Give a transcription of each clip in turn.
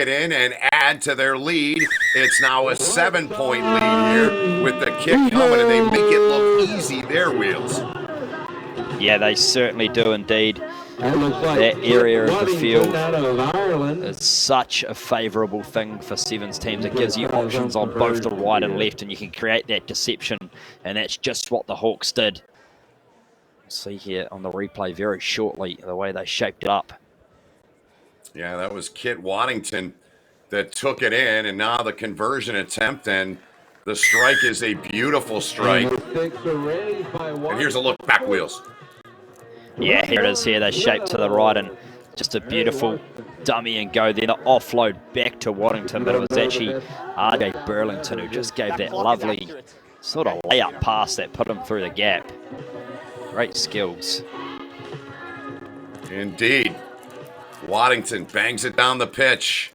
it in and add to their lead. It's now a 7-point lead here with the kick coming, and they make it look easy there, Wheels. Yeah, they certainly do indeed. That area of the field is such a favourable thing for Sevens teams. It gives you options on both the right and left, and you can create that deception, and that's just what the Hawks did. We'll see here on the replay very shortly the way they shaped it up. Yeah, that was Kit Waddington that took it in, and now the conversion attempt, and the strike is a beautiful strike. And here's a look back, Wheels. Yeah, here it is here. They shape to the right and just a beautiful dummy and go then. The offload back to Waddington, but it was actually RJ Burlington who just gave that lovely sort of layup pass that put him through the gap. Great skills. Indeed. Waddington bangs it down the pitch.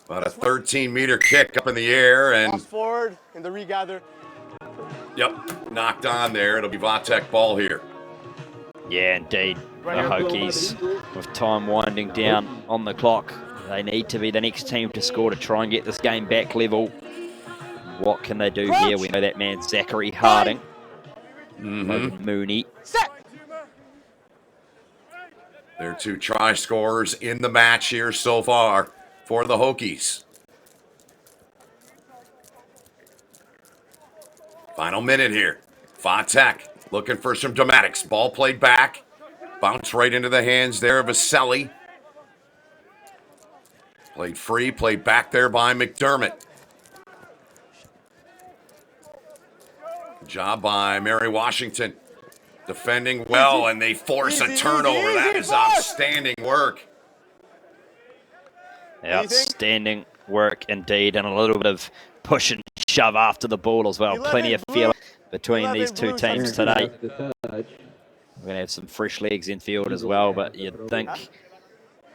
About a 13-meter kick up in the air, and forward in the regather. Yep, knocked on there. It'll be Vatek ball here. Yeah, indeed. The Hokies, with time winding down on the clock, they need to be the next team to score to try and get this game back level. What can they do here? We know that man Zachary Harding, Mooney. They're two try scorers in the match here so far for the Hokies. Final minute here. Vatek looking for some dramatics. Ball played back. Bounce right into the hands there of Vaselli. Played free, played back there by McDermott. Good job by Mary Washington. Defending well, and they force a turnover. That is outstanding work. Outstanding work indeed, and a little bit of push and shove after the ball as well. Plenty of feeling between these two teams today. We're going to have some fresh legs in field as well, but you'd think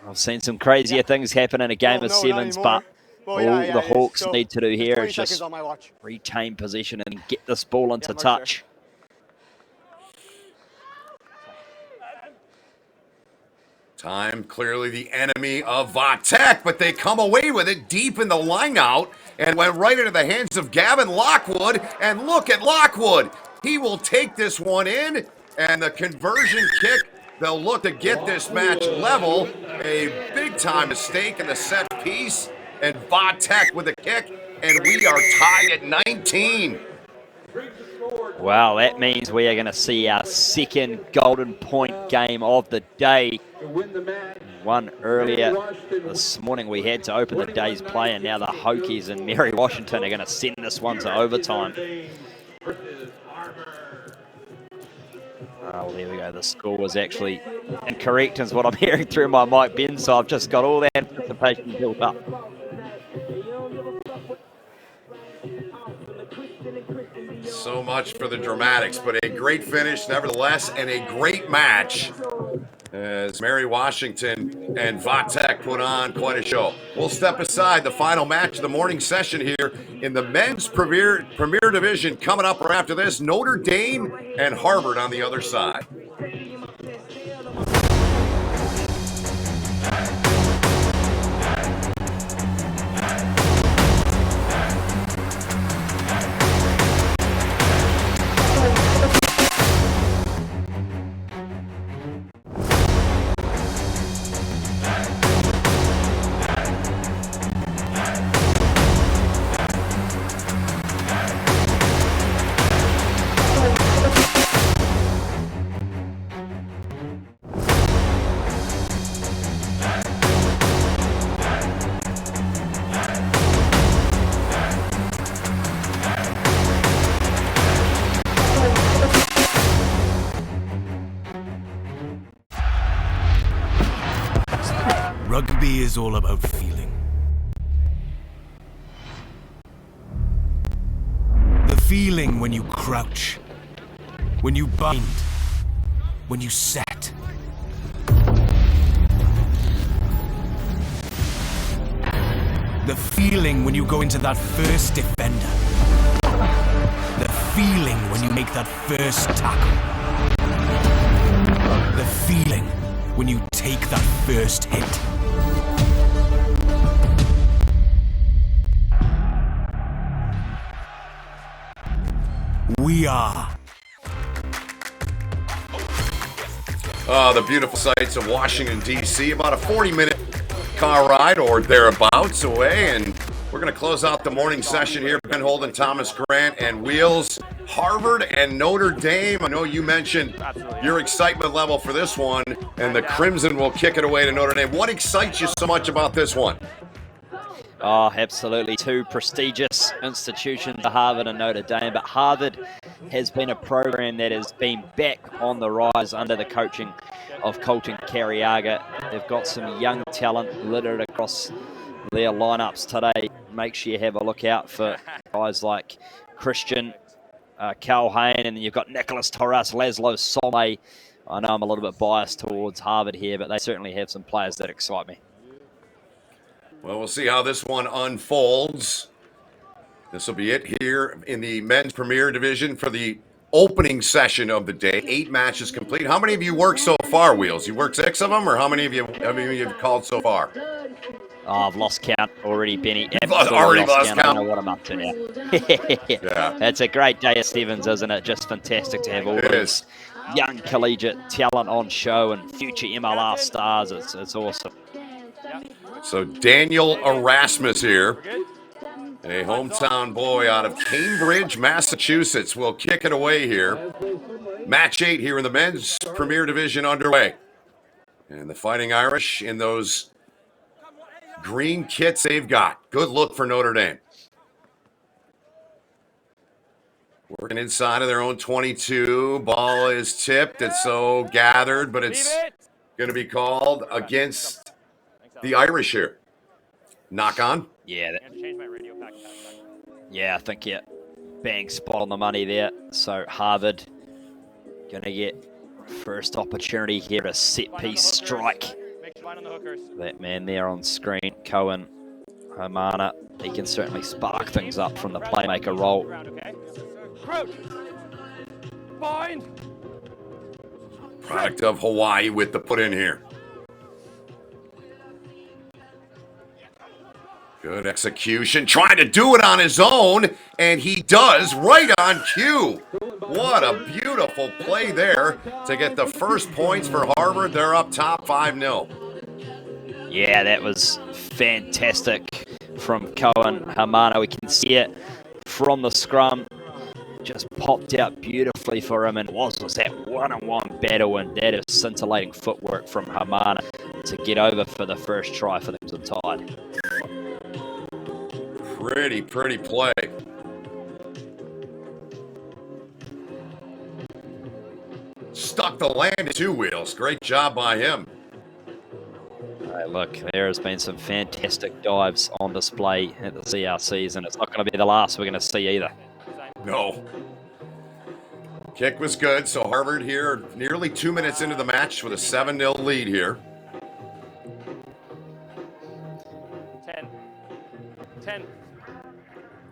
I've seen some crazier things happen in a game of sevens, but all the Hawks need to do here is just retain position and get this ball into touch. Time clearly the enemy of Vatek, but they come away with it deep in the line out and went right into the hands of Gavin Lockwood. And look at Lockwood. He will take this one in, and the conversion kick, they'll look to get this match level. A big-time mistake in the set piece, and Vatek with a kick, and we are tied at 19. Well, that means we are going to see our second golden point game of the day. One earlier this morning we had to open the day's play, and now the Hokies and Mary Washington are going to send this one to overtime. Oh, there we go. The score was actually incorrect, is what I'm hearing through my mic, Ben, so I've just got all that anticipation built up. So much for the dramatics, but a great finish nevertheless, and a great match as Mary Washington and Vatek put on quite a show. We'll step aside. The final match of the morning session here in the men's Premier Division coming up right after this. Notre Dame and Harvard on the other side. Rugby is all about feeling. The feeling when you crouch, when you bind, when you set. The feeling when you go into that first defender. The feeling when you make that first tackle. The feeling when you take that first hit. The beautiful sights of Washington, D.C. About a 40-minute car ride or thereabouts away. And we're going to close out the morning session here. Ben Holden, Thomas Grant, and Wheels. Harvard and Notre Dame. I know you mentioned your excitement level for this one. And the Crimson will kick it away to Notre Dame. What excites you so much about this one? Oh, absolutely. Two prestigious institutions, Harvard and Notre Dame. But Harvard has been a program that has been back on the rise under the coaching of Colton Carriaga. They've got some young talent littered across their lineups today. Make sure you have a look out for guys like Christian Calhoun, and then you've got Nicholas Torres, Laszlo Some. I know I'm a little bit biased towards Harvard here, but they certainly have some players that excite me. Well, we'll see how this one unfolds. This will be it here in the men's premier division for the opening session of the day. 8 matches complete. How many of you worked so far, Wheels? You worked 6 of them, or how many of you have called so far? Oh, I've lost count already, Benny. Already lost count. I don't know what I'm up to now. Yeah. It's a great day at Stevens, isn't it? Just fantastic to have all this young collegiate talent on show and future MLR stars. It's awesome. So Daniel Erasmus here, a hometown boy out of Cambridge, Massachusetts, will kick it away here. Match 8 here in the men's premier division underway. And the Fighting Irish in those green kits they've got. Good look for Notre Dame. Working inside of their own 22. Ball is tipped. It's so gathered, but it's going to be called against the Irish here. Knock on. Yeah, I think bang spot on the money there. So Harvard going to get first opportunity here, a set piece strike. That man there on screen, Cohen Homana, he can certainly spark things up from the playmaker role. Product of Hawaii with the put in here. Good execution, trying to do it on his own, and he does right on cue. What a beautiful play there to get the first points for Harvard. They're up top 5-0. Yeah, that was fantastic from Cohen Hamana. We can see it from the scrum. Just popped out beautifully for him, and was that one-on-one battle, and that is scintillating footwork from Hamana to get over for the first try for the Tide. Pretty play. Stuck the land in 2 wheels. Great job by him. Hey, look, there has been some fantastic dives on display at the CRCs, and it's not going to be the last we're going to see either. No. Kick was good, so Harvard here nearly 2 minutes into the match with a 7-0 lead here. 10.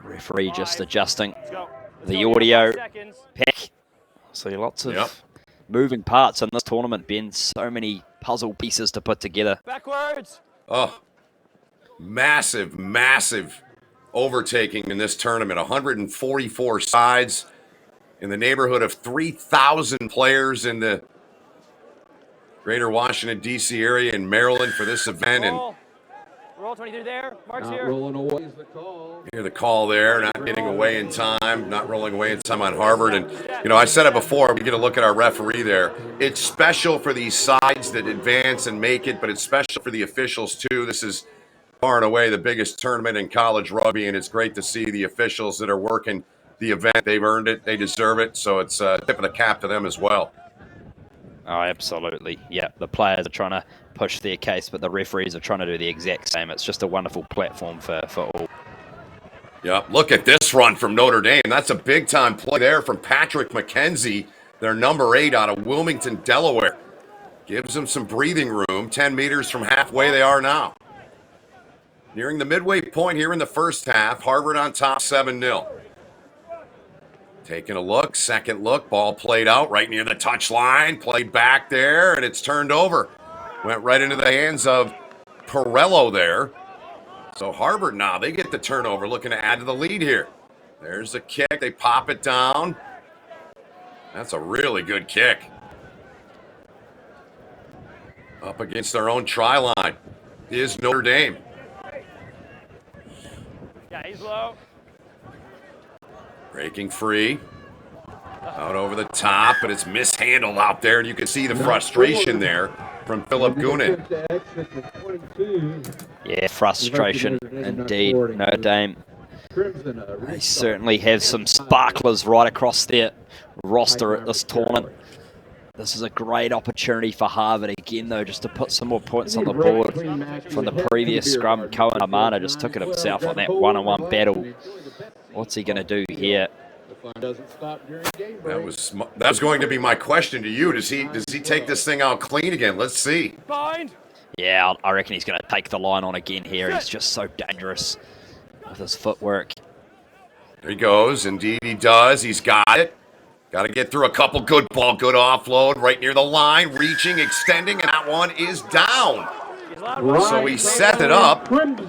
Referee just adjusting the audio pack. So lots of moving parts in this tournament, Ben. So many puzzle pieces to put together. Backwards. Oh, massive overtaking in this tournament. 144 sides, in the neighborhood of 3,000 players in the greater Washington, D.C. area in Maryland for this event. And roll 23 there. Mark's not here. Rolling away is the call. Hear the call there, not getting away in time, not rolling away in time on Harvard. And, I said it before, we get a look at our referee there. It's special for these sides that advance and make it, but it's special for the officials, too. This is far and away the biggest tournament in college rugby, and it's great to see the officials that are working the event. They've earned it. They deserve it. So it's a tip of the cap to them as well. Oh, absolutely. Yeah, the players are trying to push their case, but the referees are trying to do the exact same. It's just a wonderful platform for all. Yeah, look at this run from Notre Dame. That's a big-time play there from Patrick McKenzie, their number 8 out of Wilmington, Delaware. Gives them some breathing room. 10 meters from halfway they are now. Nearing the midway point here in the first half. Harvard on top 7-0. Taking a look, second look, ball played out right near the touchline, played back there, and it's turned over. Went right into the hands of Perello there. So Harvard now, they get the turnover, looking to add to the lead here. There's the kick, they pop it down. That's a really good kick. Up against their own try line is Notre Dame. Yeah, he's low. Breaking free. Out over the top, but it's mishandled out there, and you can see the frustration there from Philip Goonan. Yeah, frustration indeed. Notre Dame. They certainly have some sparklers right across their roster at this tournament. This is a great opportunity for Harvard again, though, just to put some more points on the board from the previous scrum. Cohen Hamana just took it himself on that one-on-one battle. What's he going to do here? That was going to be my question to you. Does he take this thing out clean again? Let's see. Bind. Yeah, I reckon he's going to take the line on again here. He's just so dangerous with his footwork. There he goes. Indeed, he does. He's got it. Got to get through a couple. Good ball, good offload, right near the line, reaching, extending, and that one is down. So he set it up, and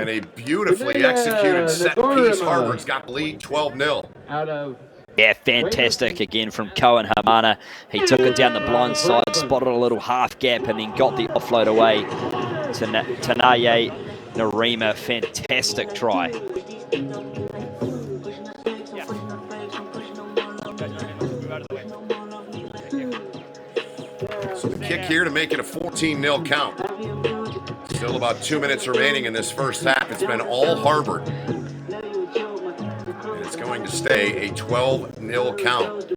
a beautifully executed set piece. Harvard's got the lead 12-0. Yeah, fantastic again from Cohen Hamana. He took it down the blind side, spotted a little half gap, and then got the offload away to Tanaye Narima. Fantastic try. So the kick here to make it a 14-0 count. Still about 2 minutes remaining in this first half. It's been all Harvard. And it's going to stay a 12-0 count.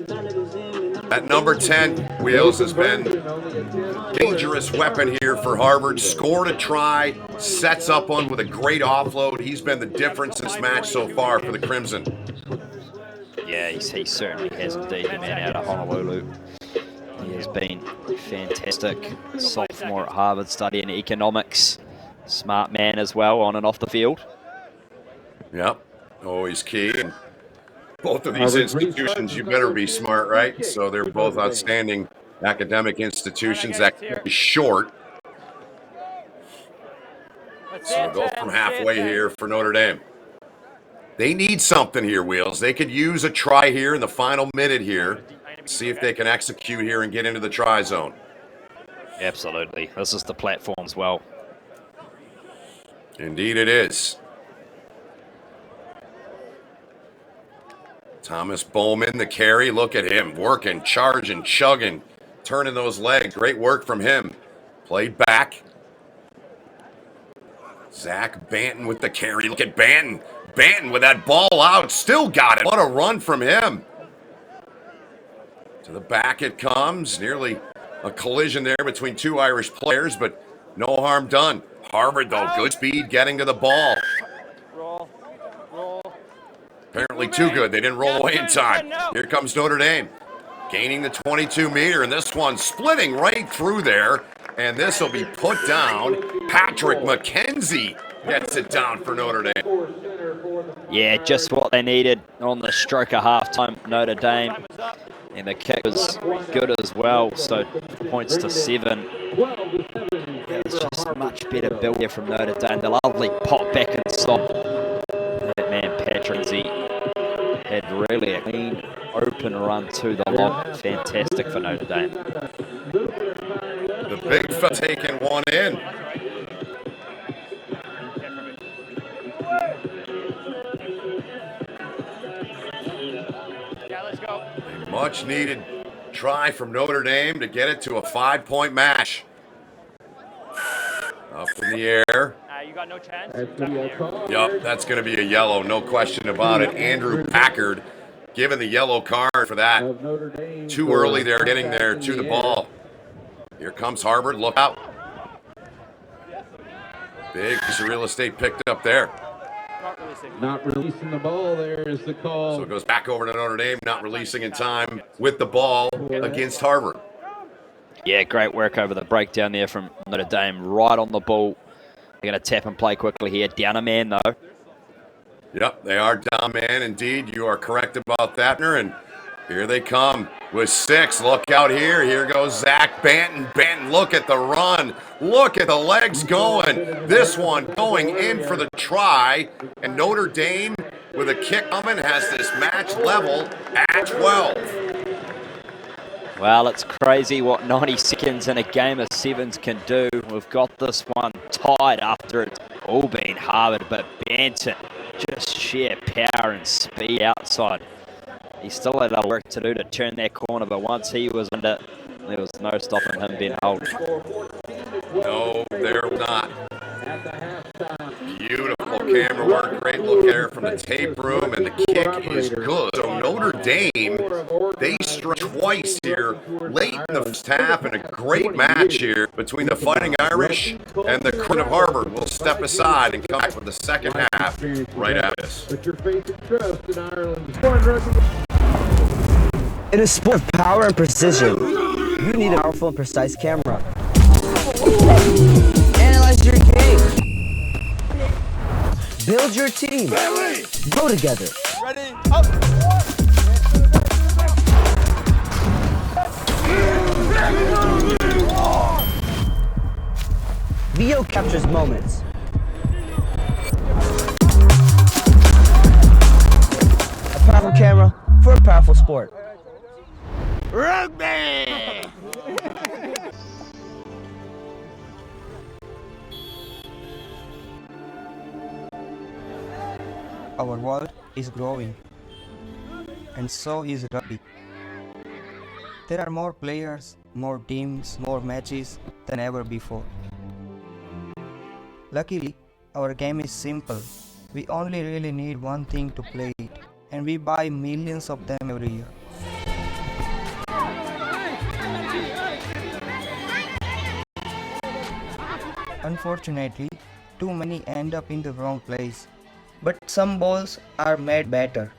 That number 10, Wheels, has been a dangerous weapon here for Harvard. Scored a try, sets up one with a great offload. He's been the difference in this match so far for the Crimson. Yeah, he certainly has indeed, the man out of Honolulu. He has been fantastic. Sophomore at Harvard studying economics. Smart man as well on and off the field. Yep, always key. And both of these institutions, you better be smart, right? So they're both outstanding academic institutions. That could be short. So we'll go from halfway here for Notre Dame. They need something here, Wheels. They could use a try here in the final minute here. See if they can execute here and get into the try zone. Absolutely. This is the platform as well. Indeed it is. Thomas Bowman, the carry. Look at him working, charging, chugging, turning those legs. Great work from him. Played back. Zach Banton with the carry. Look at Banton. Banton with that ball out. Still got it. What a run from him. To the back it comes. Nearly a collision there between two Irish players, but no harm done. Harvard, though, good speed getting to the ball. Roll. Apparently too good. They didn't roll away in time. Here comes Notre Dame. Gaining the 22-meter, and this one splitting right through there. And this will be put down. Patrick McKenzie gets it down for Notre Dame. Yeah, just what they needed on the stroke of halftime, Notre Dame. And the kick was good as well, so points to 7. It's just a much better build here from Notre Dame. The lovely pop back and stop. That man, Patrick, he had really a clean, open run to the lob. Fantastic for Notre Dame. The big fella taking one in. Yeah, let's go. A much needed try from Notre Dame to get it to a 5-point mash. Up in the air. You got no chance. Yup, that's going to be a yellow, no question about it. Andrew Packard given the yellow card for that. Too early there, getting there to the ball. Here comes Harvard, look out. Big piece of real estate picked up there. Not releasing the ball, there is the call. So it goes back over to Notre Dame, not releasing in time with the ball against Harvard. Yeah, great work over the breakdown there from Notre Dame. Right on the ball. They're going to tap and play quickly here. Down a man, though. Yep, they are down man indeed. You are correct about that. And here they come with 6. Look out here. Here goes Zach Banton. Banton, look at the run. Look at the legs going. This one going in for the try. And Notre Dame with a kick coming has this match level at 12. Well, it's crazy what 90 seconds in a game of sevens can do. We've got this one tied after it's all been Harvard, but Banton, just sheer power and speed outside. He still had a lot of work to do to turn that corner, but once he was under, there was no stopping him being held. No, they're not. Beautiful camera work, great look there from the tape room, and the kick is good. So Notre Dame, they struck twice here late in the first half, and a great match here between the Fighting Irish and the Queen of Harvard. We'll step aside and come back with the second half right after this. In a sport of power and precision, you need a powerful and precise camera. Analyze your game. Build your team. Go together. Ready? Up. Video captures moments. A powerful camera for a powerful sport. Rugby! Our world is growing, and so is rugby. There are more players, more teams, more matches than ever before. Luckily, our game is simple. We only really need one thing to play it, and we buy millions of them every year. Unfortunately, too many end up in the wrong place. But some balls are made better.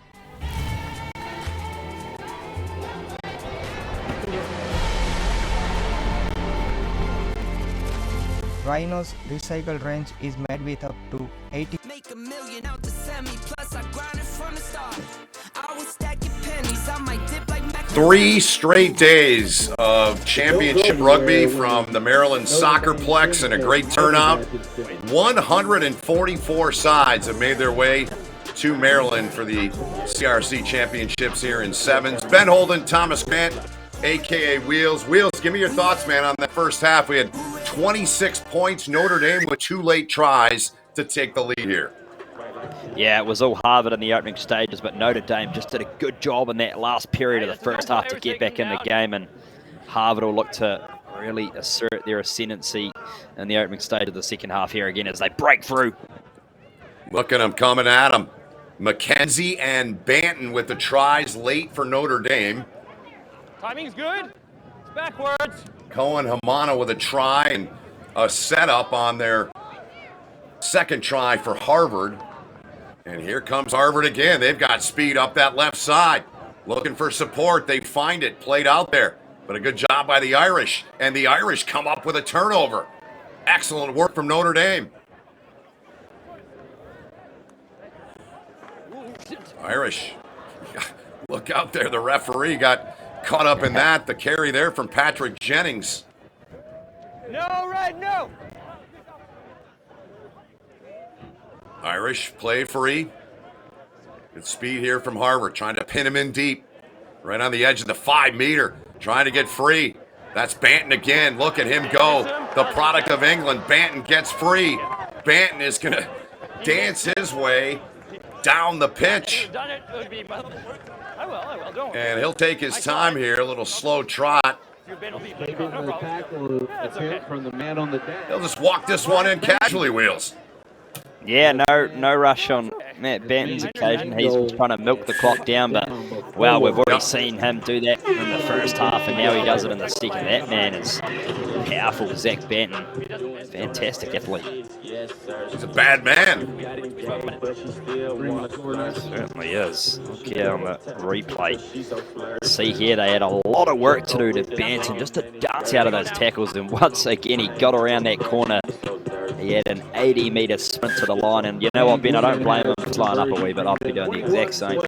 Rhino's recycle range is made with up to 80. Make $1 million out the semi, plus I grind it from the start. I was stacking pennies, I might dip like Mac. 3 straight days of championship rugby from the Maryland Soccerplex and a great turnout. 144 sides have made their way to Maryland for the CRC championships here in sevens. Ben Holden, Thomas Grant, a.k.a. Wheels. Wheels, give me your thoughts, man, on that first half. We had 26 points. Notre Dame with 2 late tries to take the lead here. Yeah, it was all Harvard in the opening stages, but Notre Dame just did a good job in that last period of the first half to get back in the game, and Harvard will look to really assert their ascendancy in the opening stage of the second half here again as they break through. Look at them coming at them. McKenzie and Banton with the tries late for Notre Dame. Timing's good. It's backwards. Cohen Hamana with a try and a setup on their second try for Harvard. And here comes Harvard again. They've got speed up that left side. Looking for support. They find it. Played out there. But a good job by the Irish. And the Irish come up with a turnover. Excellent work from Notre Dame. Irish. Look out there. The referee got caught up in that. The carry there from Patrick Jennings. No, red, no. Irish play free. Good speed here from Harvard, trying to pin him in deep. Right on the edge of the 5 meter, trying to get free. That's Banton again. Look at him go. The product of England. Banton gets free. Banton is going to dance his way down the pitch. I will, don't. And he'll take his time here. A little slow trot. From the man on the deck. He'll just walk this one in casually, Wheels. Yeah, no rush on Matt Banton's occasion. He's trying to milk the clock down, but, well, we've already seen him do that in the first half, and now he does it in the second. That man is powerful, Zach Banton. Fantastic athlete. He's a bad man. Certainly is. Look here on the replay. See here, they had a lot of work to do to Banton just to dance out of those tackles, and once again he got around that corner. He had an 80-meter sprint to the line, and you know what, Ben, I don't blame him for flying up a wee bit. I'll be doing the exact same.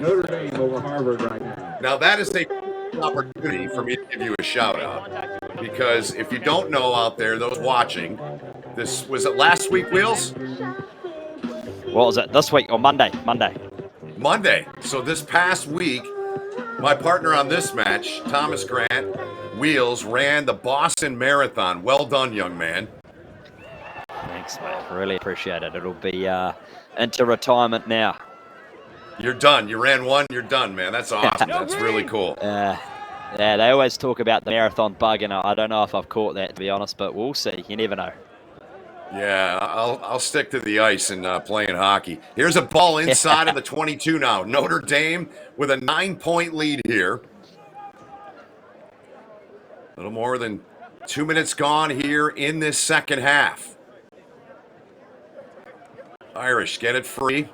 Notre Dame over Harvard right now. Now that is an opportunity for me to give you a shout out, because if you don't know out there, those watching, this was it last week, Wheels? What was it? This week or Monday? Monday. Monday. So this past week, My partner on this match, Thomas Grant, Wheels, ran the Boston Marathon. Well done, young man. Thanks, mate. Really appreciate it. It'll be into retirement now. You're done. You ran one, you're done, man. That's awesome. That's really cool. Yeah, they always talk about the marathon bug, and I don't know if I've caught that, to be honest, but we'll see. You never know. Yeah, I'll stick to the ice and playing hockey. Here's a ball inside of the 22 now. Notre Dame with a 9-point lead here. A little more than 2 minutes gone here in this second half. Irish get it free.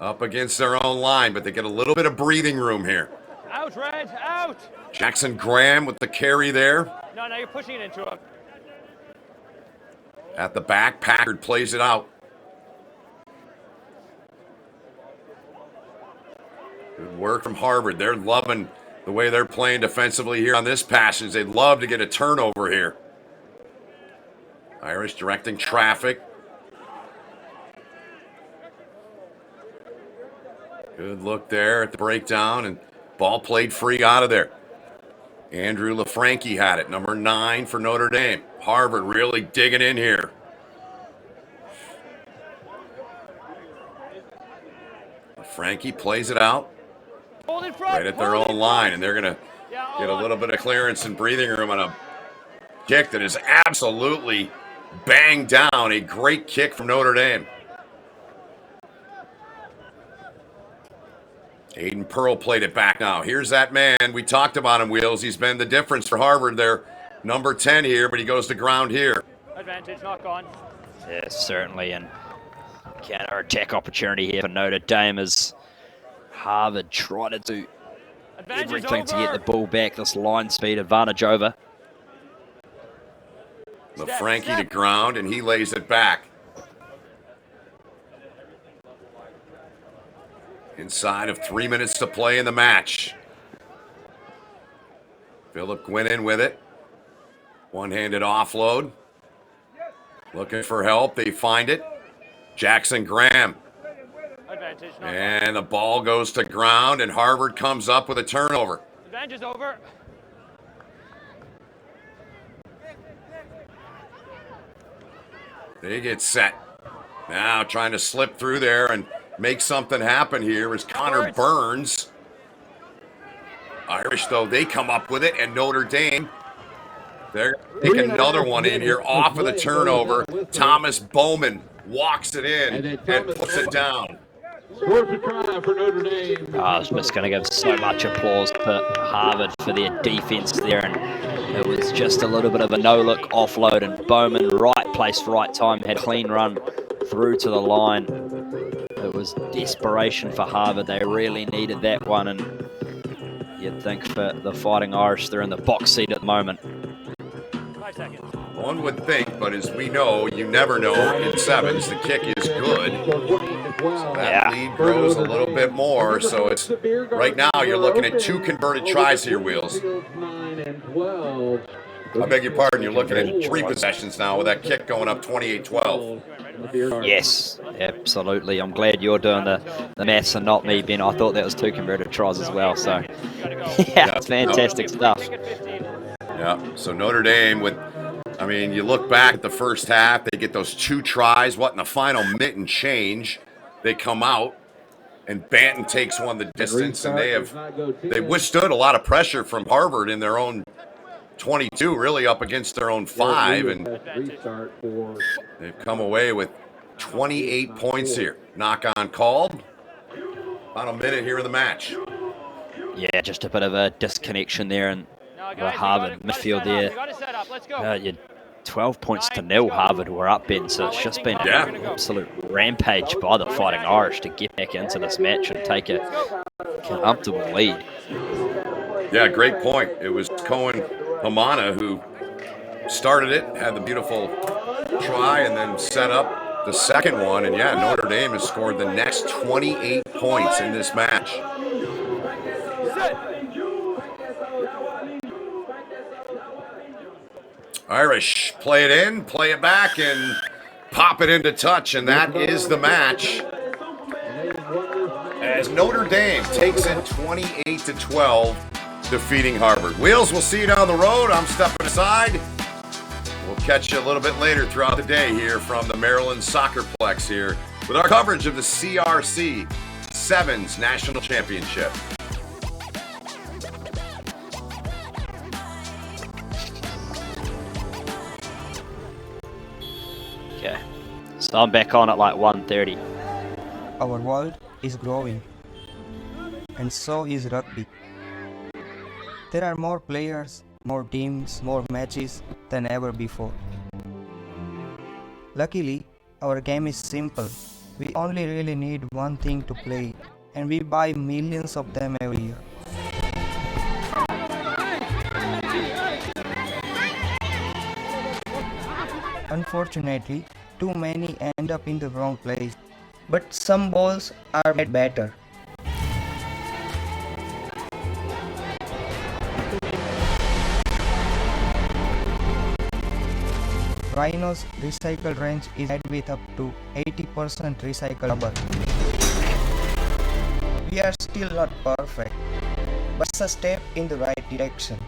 Up against their own line, but they get a little bit of breathing room here. Out, Red, out! Jackson Graham with the carry there. No, you're pushing it into him. At the back, Packard plays it out. Good work from Harvard. They're loving the way they're playing defensively here on this passage. They'd love to get a turnover here. Irish directing traffic. Good look there at the breakdown, and ball played free out of there. Andrew LaFranchi had it, number 9 for Notre Dame. Harvard really digging in here. LaFranchi plays it out right at their own line, and they're going to get a little bit of clearance and breathing room on a kick that is absolutely banged down. A great kick from Notre Dame. Aiden Pearl played it back now. Here's that man. We talked about him, Wheels. He's been the difference for Harvard. They're number 10 here, but he goes to ground here. Advantage, not gone. Yes, certainly. And counter-attack opportunity here for Notre Dame as Harvard try to do everything to get the ball back. This line speed advantage over. LaFranchi to ground, and he lays it back. Inside of 3 minutes to play in the match. Phillip Gwynn with it. One-handed offload. Looking for help. They find it. Jackson Graham. Advantage, and the ball goes to ground, and Harvard comes up with a turnover. Advantage is over. They get set. Now trying to slip through there and make something happen here is Connor Burns. Irish, though, they come up with it, and Notre Dame, they're take another one in here off of the turnover. Thomas Bowman walks it in and puts it down. Scores a try for Notre Dame. I was just going to give so much applause to Harvard for their defense there, and it was just a little bit of a no-look offload, and Bowman, right place, right time, had a clean run through to the line. It was desperation for Harvard. They really needed that one, and you'd think for the Fighting Irish, they're in the box seat at the moment. 5 seconds. One would think, but as we know, you never know in sevens. The kick is good. So that lead grows a little bit more. So it's right now you're looking at 2 converted tries here, Wheels. I beg your pardon, you're looking at 3 possessions now with that kick going up 28-12. Yes, absolutely. I'm glad you're doing the maths and not me, Ben. I thought that was 2 converted tries as well. So, yeah, it's fantastic stuff. Yeah, so Notre Dame with, I mean, you look back at the first half, they get those 2 tries, in the final minute and change, they come out, and Banton takes one the distance, and they withstood a lot of pressure from Harvard in their own 22, really up against their own 5, and they've come away with 28 points here. Knock on called. About a minute here in the match. Yeah, just a bit of a disconnection there, and the Harvard midfield there. You 12 points to 0 Harvard were up, Ben, so it's just been an absolute rampage by the Fighting Irish to get back into this match and take a comfortable lead. Yeah, great point. It was Cohen Hamana who started it, had the beautiful try, and then set up the second one. And yeah, Notre Dame has scored the next 28 points in this match. Irish play it in, play it back, and pop it into touch, and that is the match. as Notre Dame takes it 28-12, defeating Harvard. Wheels, we'll see you down the road. I'm stepping aside. We'll catch you a little bit later throughout the day here from the Maryland Soccerplex here with our coverage of the CRC Sevens National Championship. Okay, so I'm back on at like 1:30. Our world is growing, and so is rugby. There are more players, more teams, more matches than ever before. Luckily, our game is simple. We only really need one thing to play, and we buy millions of them every year. Unfortunately, too many end up in the wrong place. But some balls are made better. Rhino's recycle range is made with up to 80% recycled rubber. We are still not perfect, but it's a step in the right direction.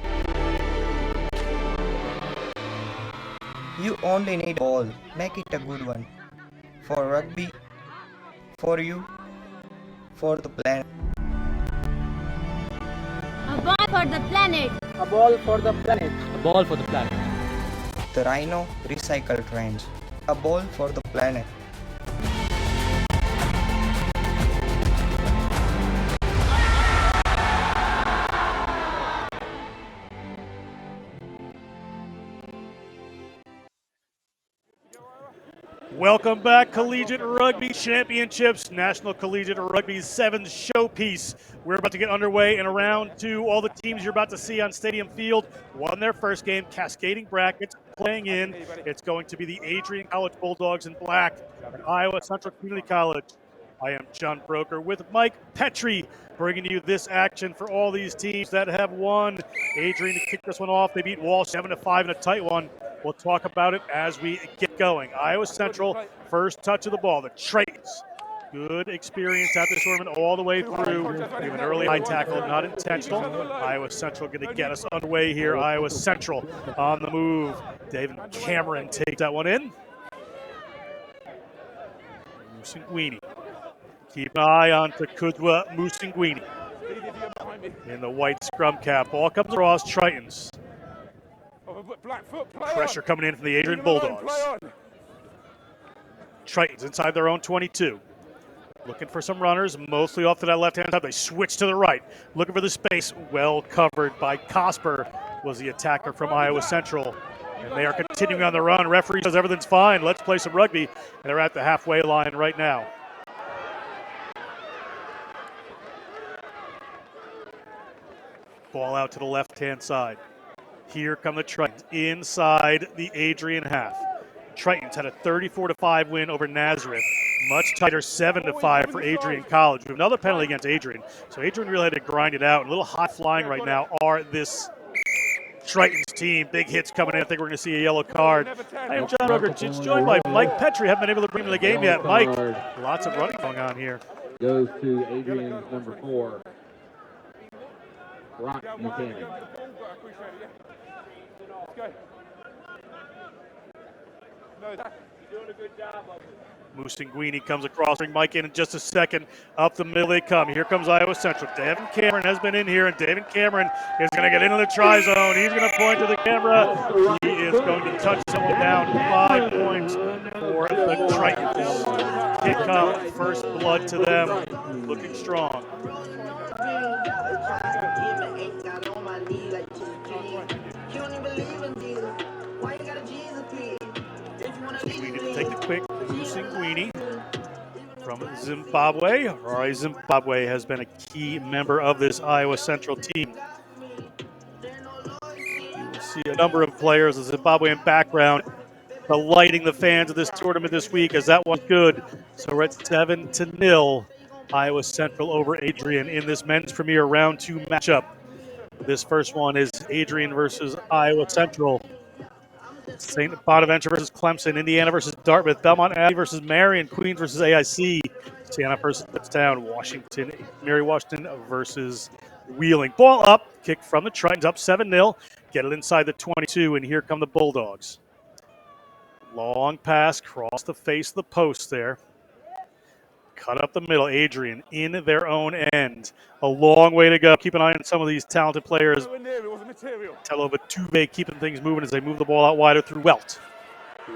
You only need a ball, make it a good one. For rugby, for you, for the planet. A ball for the planet. A ball for the planet. A ball for the planet. The Rhino recycled range. A ball for the planet. Welcome back, Collegiate Rugby Championships, National Collegiate Rugby's Sevens showpiece. We're about to get underway in round two. All the teams you're about to see on Stadium Field won their first game, cascading brackets, playing in. It's going to be the Adrian College Bulldogs in black and Iowa Central Community College. I am John Broker with Mike Petrie, bringing you this action for all these teams that have won. Adrian to kick this one off. They beat Walsh 7-5 in a tight one. We'll talk about it as we get going. Iowa Central, first touch of the ball. The Tritons, good experience at this tournament all the way through. We have an early high tackle, not intentional. Iowa Central going to get us underway here. Iowa Central on the move. David Cameron takes that one in. Musingwini. Keep an eye on Takudwa Musingwini in the white scrum cap. Ball comes across, Tritons. Pressure coming in from the Adrian Bulldogs. Tritons inside their own 22. Looking for some runners, mostly off to that left-hand side. They switch to the right. Looking for the space. Well covered by Cosper was the attacker from Iowa Central. And they are continuing on the run. Referee says everything's fine. Let's play some rugby. And they're at the halfway line right now. Ball out to the left-hand side. Here come the Tritons inside the Adrian half. Tritons had a 34-5 win over Nazareth. Much tighter, 7-5 for Adrian College. We have another penalty against Adrian. So Adrian really had to grind it out. A little high flying right now are this Tritons team. Big hits coming in. I think we're going to see a yellow card. I am John Rucker, joined by Mike Petrie. Haven't been able to bring him to the game yet. Mike, lots of running going on here. Goes to Adrian's number 4. Rock Buchanan. Musingwini comes across, bring Mike in just a second. Up the middle they come. Here comes Iowa Central. Devin Cameron has been in here, and Devin Cameron is going to get into the try zone. He's going to point to the camera. He is going to touch someone down. 5 points for the Tritons. Kick out, first blood to them. Looking strong. We need to take the quick. Musingwini from Zimbabwe. Alright, Zimbabwe has been a key member of this Iowa Central team. You will see a number of players of Zimbabwean background delighting the fans of this tournament this week, as that one's good. So we're at 7-0. Iowa Central over Adrian in this men's premier round 2 matchup. This first one is Adrian versus Iowa Central. St. Bonaventure versus Clemson, Indiana versus Dartmouth, Belmont Alley versus Marion, Queens versus AIC, Siena versus touchdown. Mary Washington versus Wheeling. Ball up, kick from the Tritons, up 7-0. Get it inside the 22, and here come the Bulldogs. Long pass, cross the face of the post there. Cut up the middle. Adrian in their own end. A long way to go. Keep an eye on some of these talented players. Telova Tuve keeping things moving as they move the ball out wider through Welt.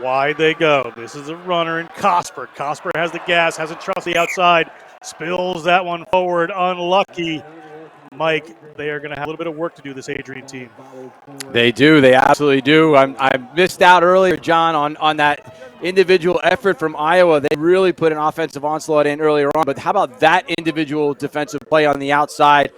Wide they go. This is a runner in Cosper. Cosper has the gas, hasn't trusted the outside. Spills that one forward. Unlucky. Mike, they are going to have a little bit of work to do, this Adrian team. They do. They absolutely do. I missed out earlier, John, on that individual effort from Iowa. They really put an offensive onslaught in earlier on. But how about that individual defensive play on the outside?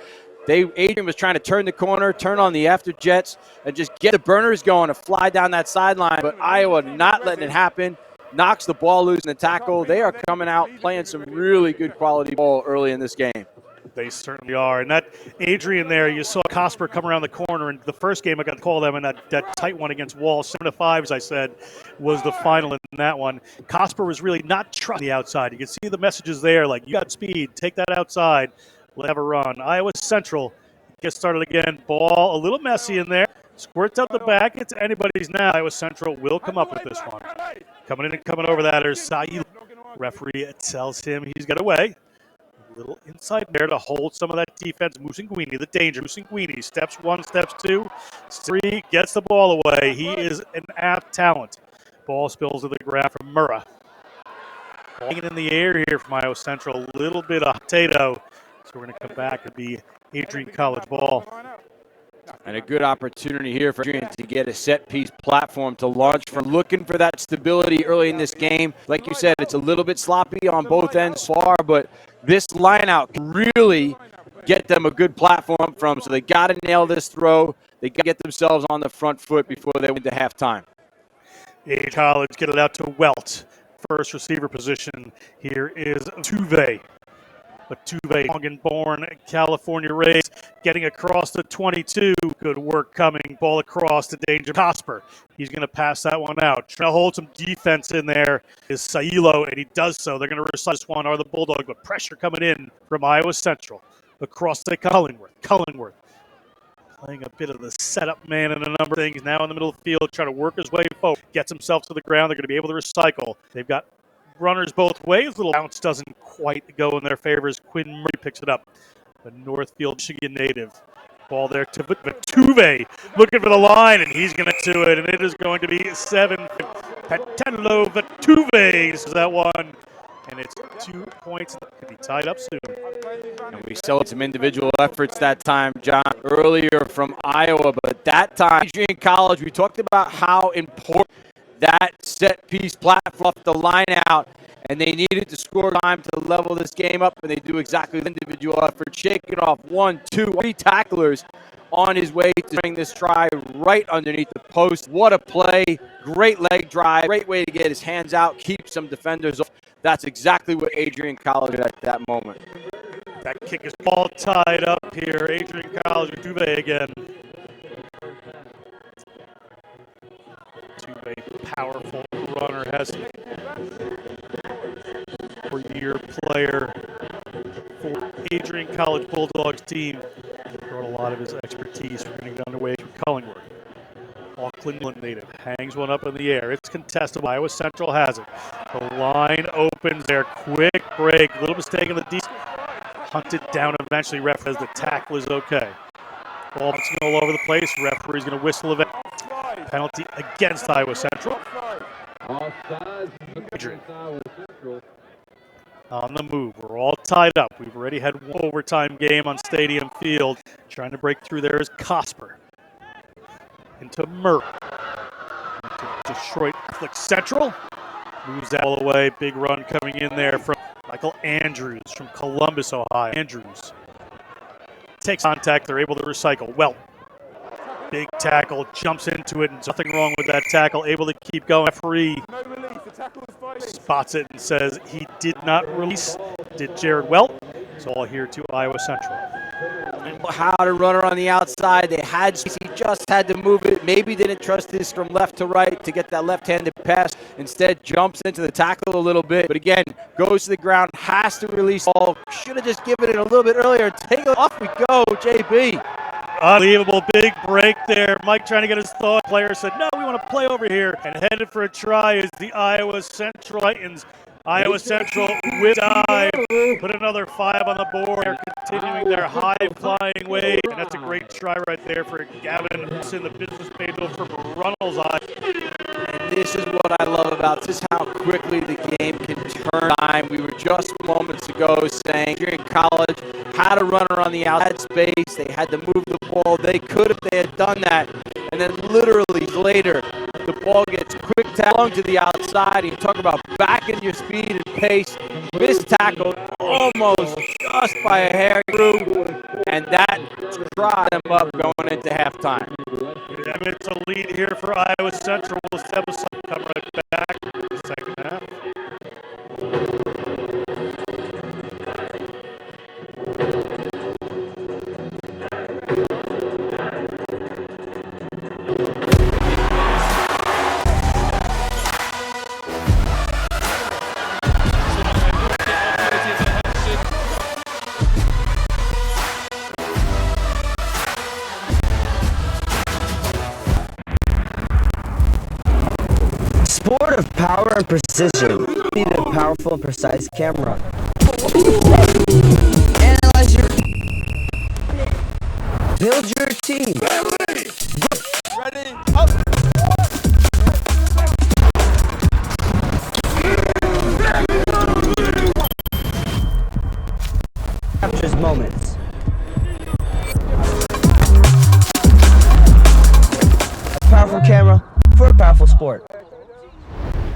Adrian was trying to turn the corner, turn on the afterjets, and just get the burners going to fly down that sideline. But Iowa not letting it happen. Knocks the ball loose in the tackle. They are coming out playing some really good quality ball early in this game. They certainly are. And that Adrian there, you saw Cosper come around the corner. And the first game I got to call them in that tight one against Wall, 7-5, as I said, was the final in that one. Cosper was really not trusting the outside. You can see the messages there, like, you got speed, take that outside, let's have a run. Iowa Central gets started again. Ball a little messy in there. Squirts out the back. It's anybody's now. Iowa Central will come up with this one. Coming in and coming over that is Saeed. Referee tells him he's got away. Little inside there to hold some of that defense. Musinguini, the danger. Musinguini steps 1, steps 2, 3, gets the ball away. He is an apt talent. Ball spills to the ground from Murrah. Hanging in the air here from Iowa Central. A little bit of potato. So we're going to come back and be Adrian College ball. And a good opportunity here for Adrian to get a set-piece platform to launch from. Looking for that stability early in this game. Like you said, it's a little bit sloppy on both ends far, but this line-out can really get them a good platform from. So they got to nail this throw. They got to get themselves on the front foot before they went to halftime. Adrian College get it out to Welt. First receiver position here is Tuve. But Tuve, Tongan-born, California raised, getting across the 22. Good work coming. Ball across to Danger Cosper. He's going to pass that one out. Trying to hold some defense in there is Sailo, and he does so. They're going to recite this one, are the Bulldogs, but pressure coming in from Iowa Central. Across to Cullingworth. Playing a bit of the setup man and a number of things. Now in the middle of the field, trying to work his way forward. Gets himself to the ground. They're going to be able to recycle. They've got runners both ways. Little bounce doesn't quite go in their favor as Quinn Murray picks it up. The Northfield, Michigan native. Ball there to Tuve, looking for the line, and he's going to do it, and it is going to be 7. Patelo Vatuve is that one, and it's 2 points. It could be tied up soon. And we saw some individual efforts that time, John, earlier from Iowa, but that time, Adrian College, we talked about how important that set-piece platform off the line out, and they needed to score time to level this game up, and they do exactly the individual effort, shaking off 1, 2, 3 tacklers on his way to bring this try right underneath the post. What a play. Great leg drive. Great way to get his hands out, keep some defenders off. That's exactly what Adrian College did at that moment. That kick is all tied up here. Adrian College with Tuve again. Tuve, powerful runner, has a 4-year player for Adrian College Bulldogs team. Brought a lot of his expertise. We're going to get underway through Cullingworth. All Cleveland native. Hangs one up in the air. It's contestable. Iowa Central has it. The line opens there. Quick break. Little mistake in the deep. Hunted down eventually. Ref says the tackle is okay. Ball bouncing all over the place. Referee's going to whistle event. Penalty against Iowa Central. Adrian. On the move. We're all tied up. We've already had one overtime game on Stadium Field. Trying to break through there is Cosper. Into Murray. Into Detroit Catholic Central. Moves that all away. Big run coming in there from Michael Andrews from Columbus, Ohio. Andrews takes contact. They're able to recycle. Well, big tackle. Jumps into it. And nothing wrong with that tackle. Able to keep going. Referee spots it and says he did not release. Did Jared Welt. It's all here to Iowa Central. And how to run her on the outside. They had, he just had to move it. Maybe didn't trust this from left to right to get that left-handed pass. Instead, jumps into the tackle a little bit. But again, goes to the ground, has to release the ball. Should have just given it a little bit earlier. Take it off we go, JB. Unbelievable big break there. Mike trying to get his thought. Player said, no, we want to play over here. And headed for a try is the Iowa Central Titans. Iowa Central with dive. Put another 5 on the board. They're continuing their high-flying way. And that's a great try right there for Gavin. It's in the business page for Runnels' eye. And this is what I love about this, how quickly the game can turn time. We were just moments ago saying during college how to run her on the outside space. They had to move the ball. They could if they had done that. And then literally later, the ball gets quick tackle to the outside. You talk about backing your speed and pace. Missed tackle almost just by a hair through. And that tried them up going into halftime. It's a lead here for Iowa Central. We'll step aside, come right back in the second half. Sport of power and precision. You need a powerful and precise camera. Analyze your... Build your team. Ready, up! Captures moments. A powerful camera for a powerful sport.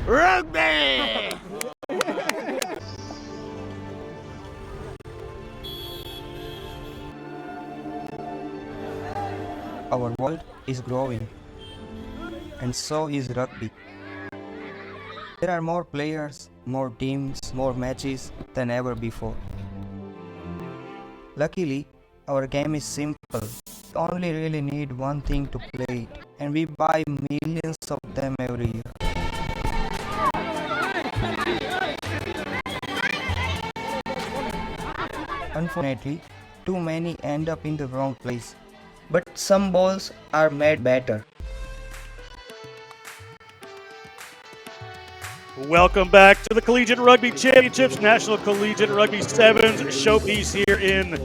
Rugby! Our world is growing, and so is rugby. There are more players, more teams, more matches than ever before. Luckily, our game is simple. We only really need one thing to play it, and we buy millions of them every year. Unfortunately, too many end up in the wrong place. But some balls are made better. Welcome back to the Collegiate Rugby Championships, National Collegiate Rugby Sevens showpiece here in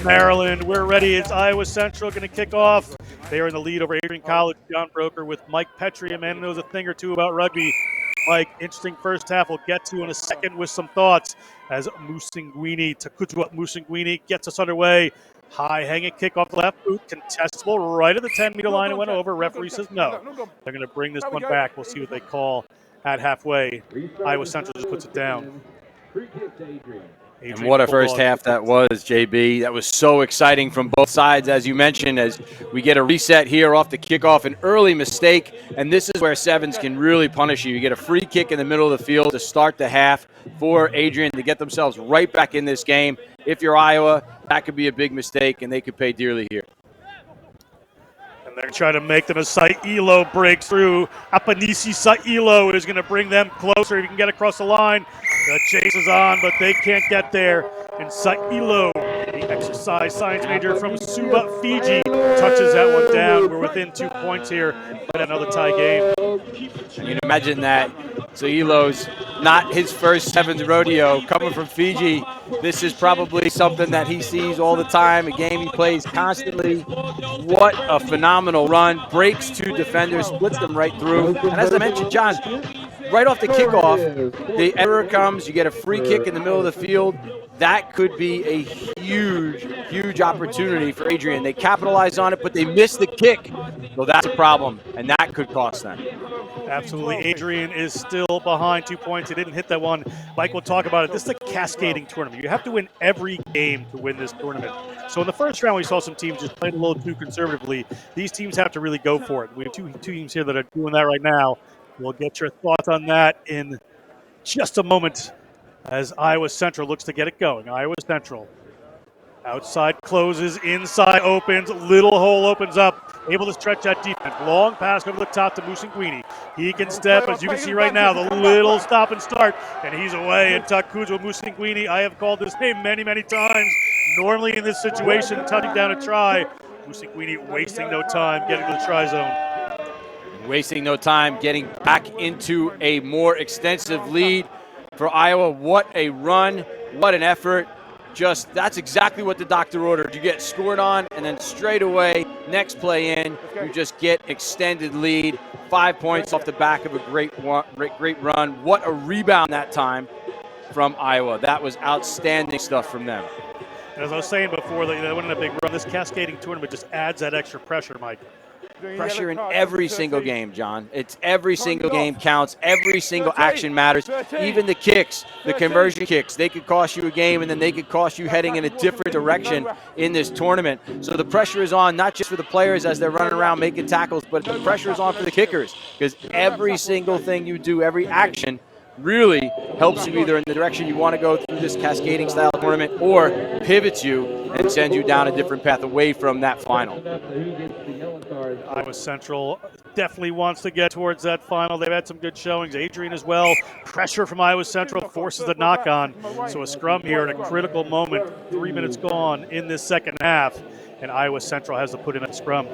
Maryland. We're ready. It's Iowa Central going to kick off. They are in the lead over Adrian College. John Broker with Mike Petrie, a man who knows a thing or two about rugby. Mike, interesting first half. We'll get to in a second with some thoughts as Takutwa Musinguini gets us underway. High hanging kick off the left boot, contestable right at the 10-meter line and went over. Referee says no. They're going to bring this one back. We'll see what they call at halfway. Iowa Central just puts it down. And what a first half that was, JB. That was so exciting from both sides, as you mentioned, as we get a reset here off the kickoff, an early mistake, and this is where Sevens can really punish you. You get a free kick in the middle of the field to start the half for Adrian to get themselves right back in this game. If you're Iowa, that could be a big mistake, and they could pay dearly here. And they're trying to make them as Sailo breaks through. Apanisi Sailo is going to bring them closer. If you can get across the line, the chase is on, but they can't get there. And Sailo, the exercise science major from Suba, Fiji, touches that one down. We're within 2 points here. But another tie game. You can imagine that. Sailo's not his first Sevens rodeo. Coming from Fiji, this is probably something that he sees all the time, a game he plays constantly. What a phenomenal run. Breaks two defenders, splits them right through. And as I mentioned, John, right off the kickoff, the error comes. You get a free kick in the middle of the field. That could be a huge, huge opportunity for Adrian. They capitalize on it, but they miss the kick. So that's a problem, and that could cost them. Absolutely. Adrian is still behind 2 points. He didn't hit that one. Mike will talk about it. This is a cascading tournament. You have to win every game to win this tournament. So in the first round, we saw some teams just playing a little too conservatively. These teams have to really go for it. We have two teams here that are doing that right now. We'll get your thoughts on that in just a moment as Iowa Central looks to get it going. Iowa Central Outside closes, inside opens, little hole opens up, able to stretch that defense. Long pass over the top to Musinguini. He can step, as you can see right now, the little stop and start, and he's away. And Takuzo Musinguini, I have called his name many, many times. Normally in this situation, touching down a try. Musinguini wasting no time getting to the try zone. Wasting no time getting back into a more extensive lead for Iowa. What a run, what an effort. Just, that's exactly what the doctor ordered. You get scored on, and then straight away, next play in, you just get extended lead. 5 points off the back of a great run. What a rebound that time from Iowa. That was outstanding stuff from them. As I was saying before, they went on a big run. This cascading tournament just adds that extra pressure, Mike. Pressure in every single game, John. It's every single game counts. Every single action matters. Even the kicks, the conversion kicks, they could cost you a game, and then they could cost you heading in a different direction in this tournament. So the pressure is on, not just for the players as they're running around making tackles, but the pressure is on for the kickers, because every single thing you do, every action, really helps you either in the direction you want to go through this cascading style tournament, or pivots you and sends you down a different path away from that final. Iowa Central definitely wants to get towards that final. They've had some good showings. Adrian as well. Pressure from Iowa Central forces the knock on. So a scrum here at a critical moment. 3 minutes gone in this second half, and Iowa Central has to put in a scrum.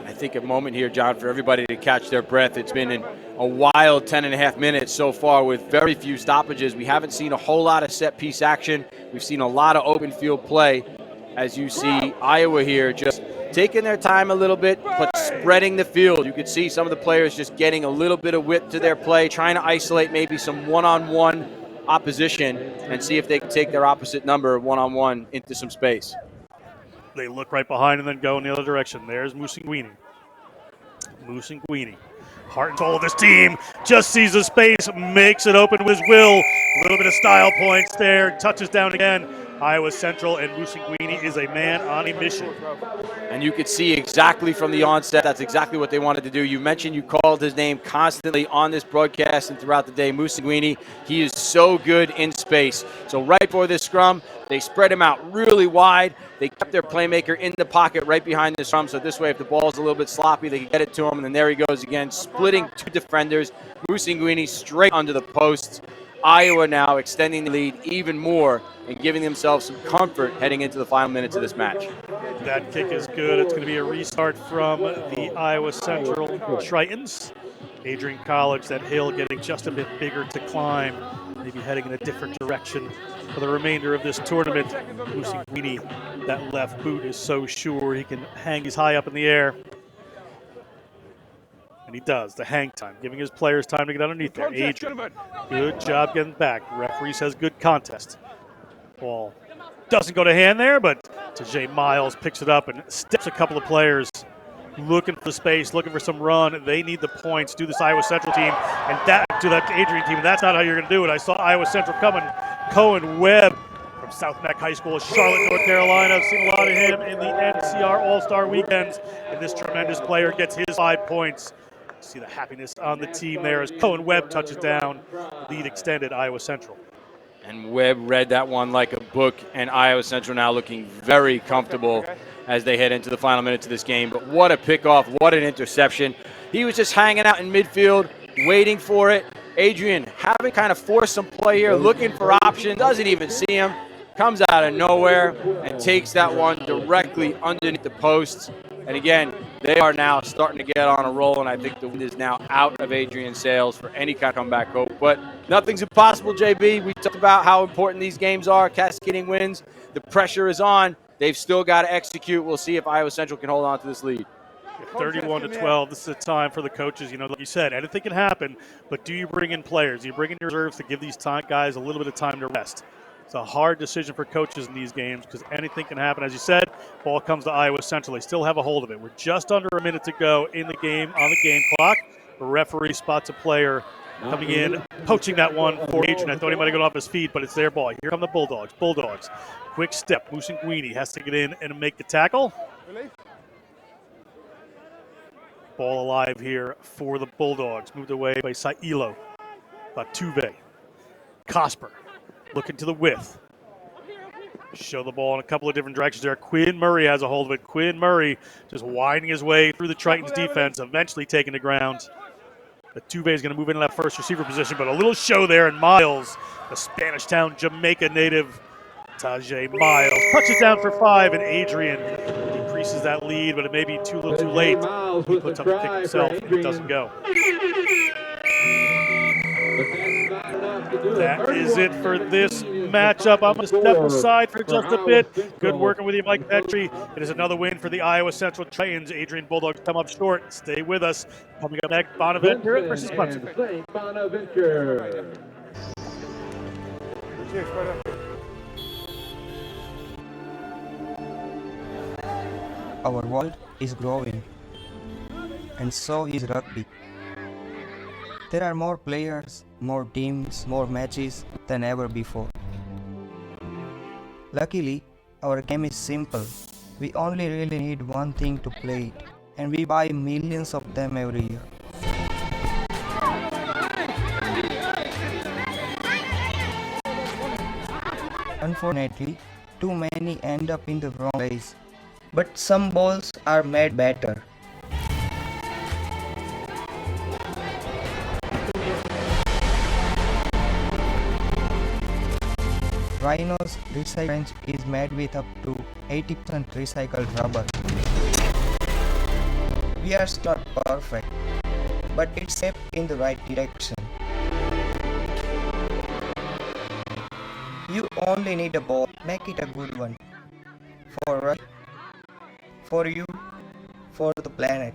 I think a moment here, John, for everybody to catch their breath. It's been a wild 10.5 minutes so far with very few stoppages. We haven't seen a whole lot of set-piece action. We've seen a lot of open field play. As you see, Iowa here just taking their time a little bit, but spreading the field. You could see some of the players just getting a little bit of width to their play, trying to isolate maybe some one-on-one opposition and see if they can take their opposite number one-on-one into some space. They look right behind and then go in the other direction. There's Musinguini. Heart and soul of this team, just sees the space, makes it open with his will. A little bit of style points there, touches down again. Iowa Central, and Musinguini is a man on a mission. And you could see exactly from the onset, that's exactly what they wanted to do. You mentioned you called his name constantly on this broadcast and throughout the day, Musinguini. He is so good in space. So right before this scrum, they spread him out really wide. They kept their playmaker in the pocket right behind the scrum, so this way if the ball's a little bit sloppy, they can get it to him, and then there he goes again, splitting two defenders. Musinguini straight under the posts. Iowa now extending the lead even more and giving themselves some comfort heading into the final minutes of this match. That kick is good. It's going to be a restart from the Iowa Central Tritons. Adrian College, that hill getting just a bit bigger to climb, maybe heading in a different direction for the remainder of this tournament. Musinguini, that left boot is so sure he can hang his high up in the air. And he does, the hang time, giving his players time to get underneath there. Adrian, good job getting back. Referee says good contest. Ball doesn't go to hand there, but TJ Miles picks it up and steps a couple of players looking for space, looking for some run. They need the points to this Iowa Central team, and that to that Adrian team. And that's not how you're going to do it. I saw Iowa Central coming. Cohen Webb from South Mac High School, Charlotte, North Carolina. I've seen a lot of him in the NCR All-Star weekends, and this tremendous player gets his 5 points. See the happiness on the team there as Cohen Webb touches down. Lead extended, Iowa Central. And Webb read that one like a book, and Iowa Central now looking very comfortable as they head into the final minutes of this game. But what a pickoff, what an interception. He was just hanging out in midfield, waiting for it. Adrian having kind of forced some play here, looking for options, doesn't even see him, comes out of nowhere and takes that one directly underneath the posts. And again, they are now starting to get on a roll, and I think the wind is now out of Adrian's sails for any kind of comeback hope. But nothing's impossible, JB. We talked about how important these games are, cascading wins. The pressure is on. They've still got to execute. We'll see if Iowa Central can hold on to this lead. 31-12, this is a time for the coaches. You know, like you said, anything can happen, but do you bring in players? Do you bring in your reserves to give these guys a little bit of time to rest? It's a hard decision for coaches in these games because anything can happen. As you said, ball comes to Iowa Central. They still have a hold of it. We're just under a minute to go in the game, on the game clock. The referee spots a player coming in, poaching that one for Adrian. I thought he might have gone off his feet, but it's their ball. Here come the Bulldogs. Bulldogs, quick step. Musinguini has to get in and make the tackle. Ball alive here for the Bulldogs. Moved away by Sailo. Batuve. Cosper looking to the width. Show the ball in a couple of different directions there. Quinn Murray has a hold of it. Quinn Murray just winding his way through the Tritons defense, eventually taking the ground. Tuve is going to move into that first receiver position, but a little show there, and Miles, the Spanish Town Jamaica native, Tajay Miles, touches down for 5, and Adrian decreases that lead, but it may be too little too late. He puts up the kick himself, and it doesn't go. That is it for this matchup. I'm going to step aside for just a bit. Good working with you, Mike Petrie. It is another win for the Iowa Central Titans. Adrian Bulldogs come up short. Stay with us. Coming up next, Bonaventure versus Clemson. Bonaventure. Our world is growing, and so is rugby. There are more players, more teams, more matches than ever before. Luckily, our game is simple. We only really need one thing to play it, and we buy millions of them every year. Unfortunately, too many end up in the wrong place. But some balls are made better. Rhino's recycle range is made with up to 80% recycled rubber. We are still not perfect, but it's a step in the right direction. You only need a ball, make it a good one. For us, for you, for the planet.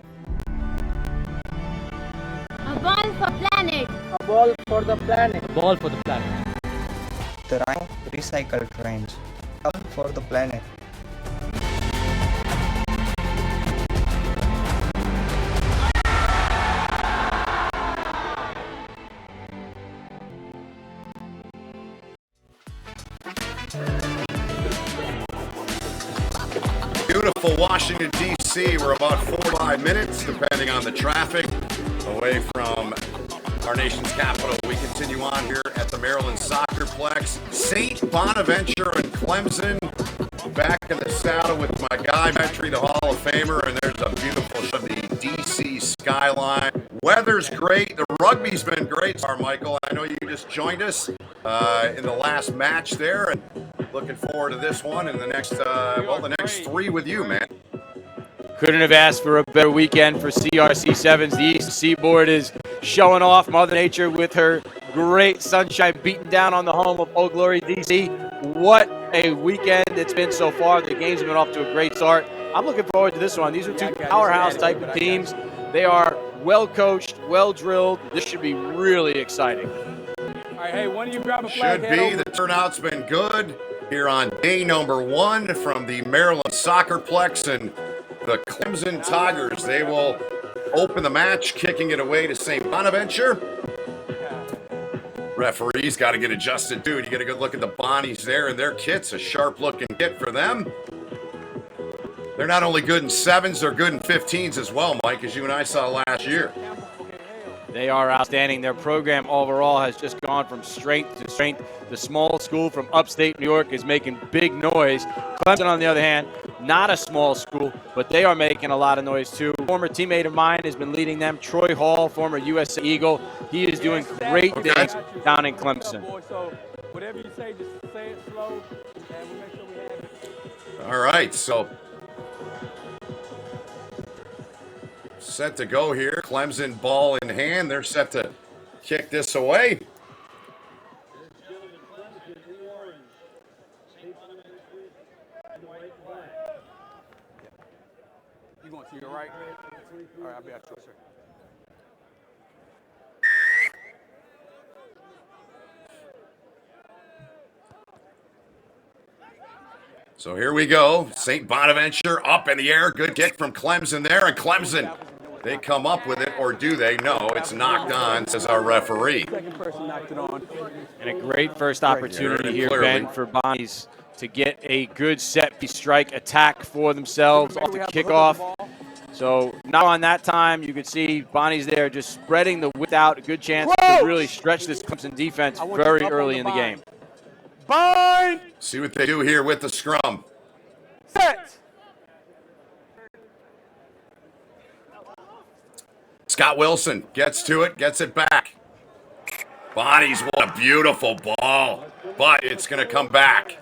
A ball for planet. A ball for the planet. A ball for the planet. The Rhino recycled range, all for the planet. Beautiful Washington, D.C. We're about 45 minutes, depending on the traffic, away from our nation's capital. We continue on here at the Maryland Soccerplex. St. Bonaventure and Clemson back in the saddle with my guy, Petrie, the Hall of Famer, and there's a beautiful shot of the D.C. skyline. Weather's great. The rugby's been great, Michael. I know you just joined us in the last match there, and looking forward to this one and the next, the next 3 with you, man. Couldn't have asked for a better weekend for CRC Sevens. The East Seaboard is showing off Mother Nature with her great sunshine beating down on the home of Old Glory, DC. What a weekend it's been so far. The games have been off to a great start. I'm looking forward to this one. These are 2 powerhouse type of teams. They are well coached, well drilled. This should be really exciting. All right, hey, when do you grab a flag? Should be. The turnout's been good here on day number 1 from the Maryland Soccerplex, and the Clemson Tigers, they will open the match, kicking it away to St. Bonaventure. Referees got to get adjusted too. You get a good look at the Bonnies there and their kits, a sharp-looking kit for them. They're not only good in 7s, they're good in 15s as well, Mike, as you and I saw last year. They are outstanding. Their program overall has just gone from strength to strength. The small school from upstate New York is making big noise. Clemson, on the other hand, not a small school, but they are making a lot of noise too. Former teammate of mine has been leading them, Troy Hall, former USA Eagle. He is doing great things down in Clemson. So whatever you say, just say it slow, and we'll make sure we have it. All right, so set to go here. Clemson ball in hand. They're set to kick this away. You going to your right? All right, I'll be out closer. So here we go. St. Bonaventure up in the air. Good kick from Clemson there. And Clemson, they come up with it, or do they? No, it's knocked on, says our referee. Second person knocked it on. And a great first opportunity here, Ben, for Bonnies to get a good set-piece strike attack for themselves off the kickoff. So now on that time, you could see Bonnies there just spreading the width out. A good chance to really stretch this Clemson defense very early in the game. Bind. See what they do here with the scrum. Set. Scott Wilson gets to it, gets it back. Bonnie's, what a beautiful ball, but it's going to come back.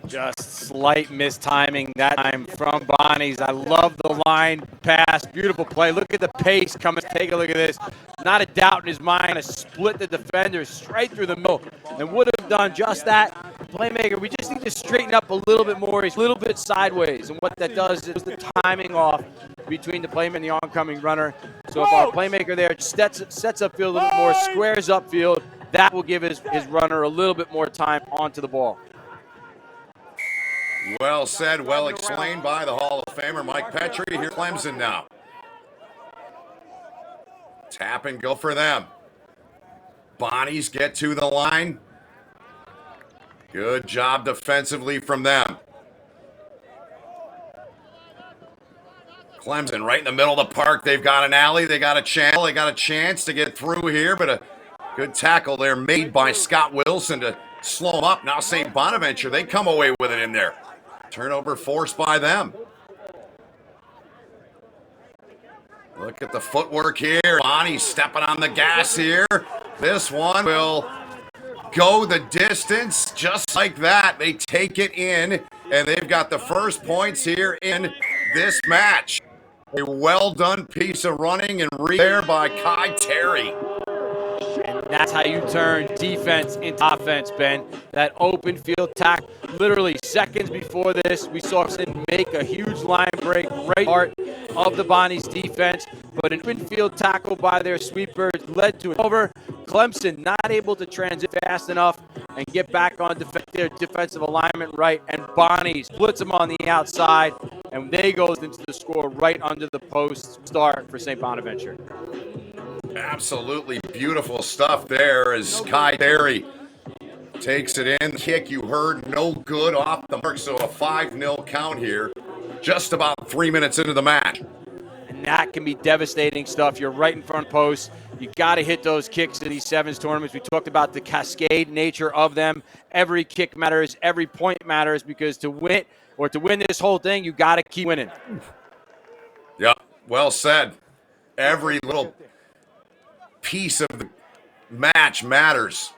Just slight mistiming that time from Bonnie's. I love the line pass. Beautiful play. Look at the pace coming. Take a look at this. Not a doubt in his mind. To split the defender straight through the middle and would have done just that. Playmaker, we just need to straighten up a little bit more. He's a little bit sideways, and what that does is the timing off between the playmaker and the oncoming runner. So if our playmaker there sets up field a little bit more, squares up field, that will give his runner a little bit more time onto the ball. Well said, well explained by the Hall of Famer Mike Petrie. Here Clemson now. Tap and go for them. Bonnies get to the line. Good job defensively from them. Clemson right in the middle of the park. They've got an alley. They got a channel. They got a chance to get through here, but a good tackle there made by Scott Wilson to slow him up. Now St. Bonaventure, they come away with it in there. Turnover forced by them. Look at the footwork here. Bonnie stepping on the gas here. This one will go the distance just like that. They take it in, and they've got the first points here in this match. A well-done piece of running and there by Kai Terry. And that's how you turn defense into offense, Ben. That open field tackle. Literally seconds before this, we saw him make a huge line break right heart of the Bonnie's defense. But an open field tackle by their sweepers led to an over. Clemson not able to transit fast enough and get back on their defensive alignment right. And Bonnie splits them on the outside. And they go into the score right under the post start for St. Bonaventure. Absolutely beautiful stuff there as Kai Terry takes it in. Kick you heard, no good off the mark. So a 5-0 count here, just about 3 minutes into the match. And that can be devastating stuff. You're right in front post. You got to hit those kicks in these sevens tournaments. We talked about the cascade nature of them. Every kick matters. Every point matters because to win this whole thing, you got to keep winning. Yep, well said. Every little piece of the match matters.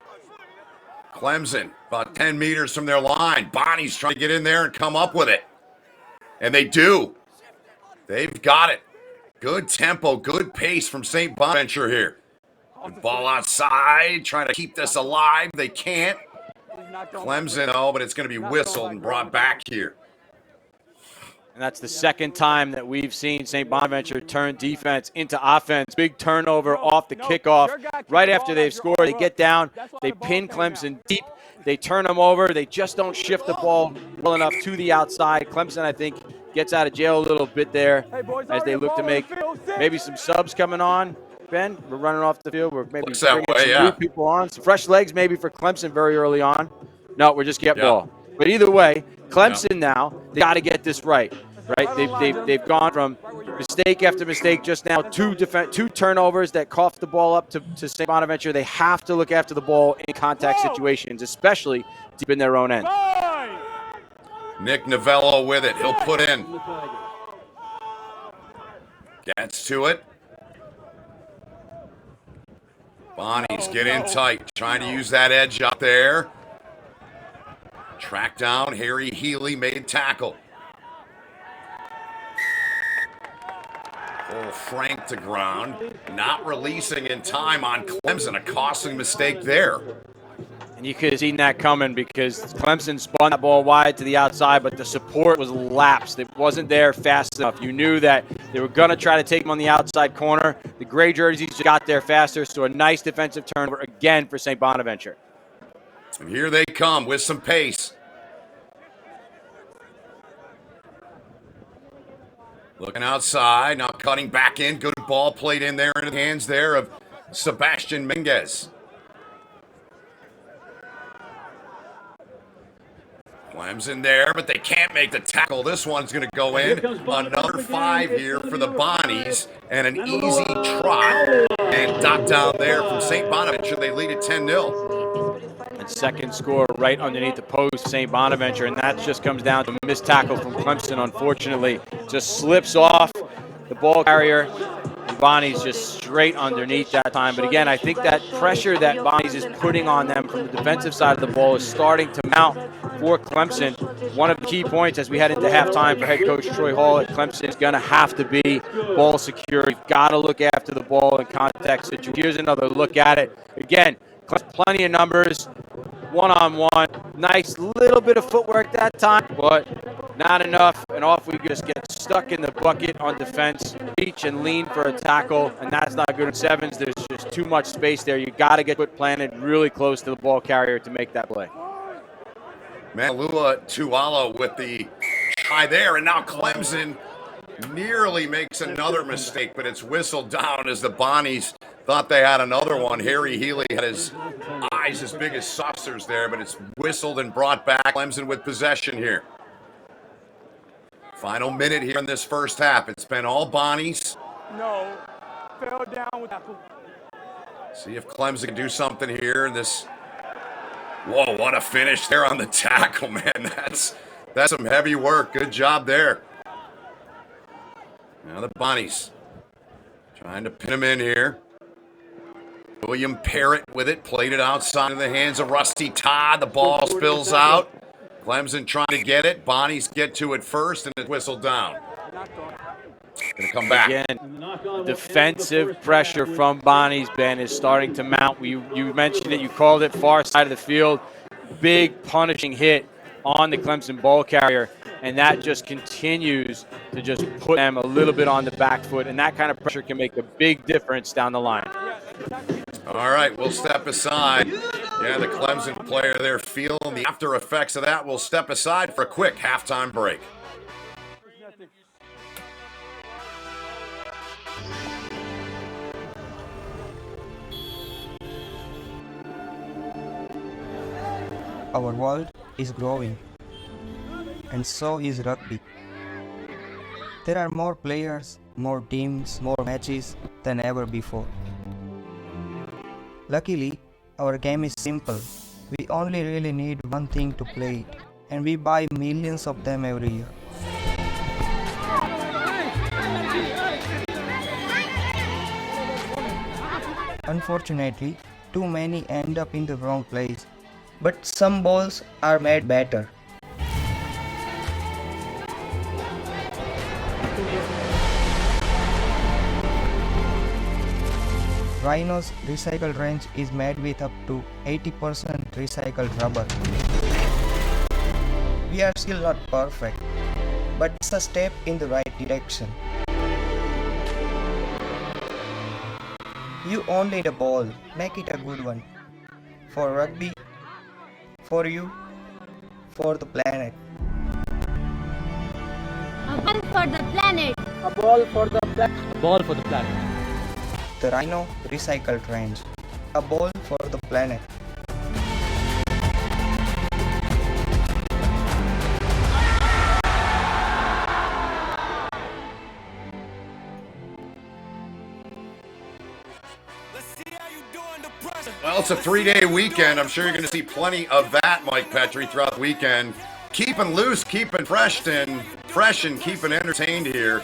Clemson, about 10 meters from their line. Bonnie's trying to get in there and come up with it. And they do. They've got it. Good tempo, good pace from St. Bonaventure here. And ball outside, trying to keep this alive. They can't. Clemson, but it's going to be whistled and brought back here. And that's the second time that we've seen St. Bonaventure turn defense into offense. Big turnover off the kickoff. Right after they've scored, they get down. They pin Clemson deep. They turn them over. They just don't shift the ball well enough to the outside. Clemson, I think, gets out of jail a little bit there as they look to make maybe some subs coming on. Ben, we're running off the field. We're maybe bringing some new people on. Some fresh legs maybe for Clemson very early on. No, we're just get ball. But either way, Clemson now, they got to get this right. They've gone from mistake after mistake just now, two turnovers that coughed the ball up to St. Bonaventure. They have to look after the ball in contact situations, especially deep in their own end. Nick Novello with it. He'll put in. Gets to it. Bonnies get in tight, trying to use that edge up there. Track down, Harry Healy made tackle. Pull Frank to ground, not releasing in time on Clemson, a costly mistake there. And you could have seen that coming because Clemson spun that ball wide to the outside, but the support was lapsed. It wasn't there fast enough. You knew that they were going to try to take him on the outside corner. The gray jerseys got there faster, so a nice defensive turnover again for St. Bonaventure. And here they come with some pace. Looking outside, now cutting back in. Good ball played in there in the hands there of Sebastian Minguez. Clemson there, but they can't make the tackle. This one's going to go in. Another 5 here for the Bonnies, and an easy trot. And dot down there from St. Bonaventure. They lead it 10-0. And second score right underneath the post, St. Bonaventure, and that just comes down to a missed tackle from Clemson, unfortunately. Just slips off the ball carrier. Bonnie's just straight underneath that time. But again, I think that pressure that Bonnie's is putting on them from the defensive side of the ball is starting to mount for Clemson. One of the key points as we head into halftime for head coach Troy Hall at Clemson is going to have to be ball secure. You've got to look after the ball in contact situation. Here's another look at it. Again, plenty of numbers, one-on-one. Nice little bit of footwork that time, but not enough, and off we just get stuck in the bucket on defense, reach and lean for a tackle, and that's not good in sevens. There's just too much space there. You got to get foot planted really close to the ball carrier to make that play. Malua Tuala with the try there, and now Clemson nearly makes another mistake, but it's whistled down as the Bonnies thought they had another one. Harry Healy had his eyes as big as saucers there, but it's whistled and brought back. Clemson with possession here. Final minute here in this first half. It's been all Bonnies. No, fell down with tackle. See if Clemson can do something here in this. Whoa, what a finish there on the tackle, man. That's some heavy work. Good job there. Now the Bonnies trying to pin him in here. William Parrott with it, played it outside in the hands of Rusty Todd. The ball spills out. Clemson trying to get it. Bonnies get to it first, and it's whistled down. Gonna come back. Again, defensive pressure from Bonnie's, Ben, is starting to mount. You mentioned it. You called it far side of the field. Big punishing hit on the Clemson ball carrier, and that just continues to just put them a little bit on the back foot, and that kind of pressure can make a big difference down the line. All right, we'll step aside. Yeah, the Clemson player there feeling the after effects of that. We'll step aside for a quick halftime break. Our world is growing, and so is rugby. There are more players, more teams, more matches than ever before. Luckily, our game is simple. We only really need one thing to play it, and we buy millions of them every year. Unfortunately, too many end up in the wrong place, but some balls are made better. Rhino's recycled range is made with up to 80% recycled rubber. We are still not perfect, but it's a step in the right direction. You only need a ball, make it a good one. For rugby, for you, for the planet. A ball for the planet. A ball for the planet. A ball for the planet. The Rhino recycled range. A ball for the planet. Well, it's a 3-day weekend. I'm sure you're going to see plenty of that, Mike Petrie, throughout the weekend. Keeping loose, keeping fresh and keeping entertained here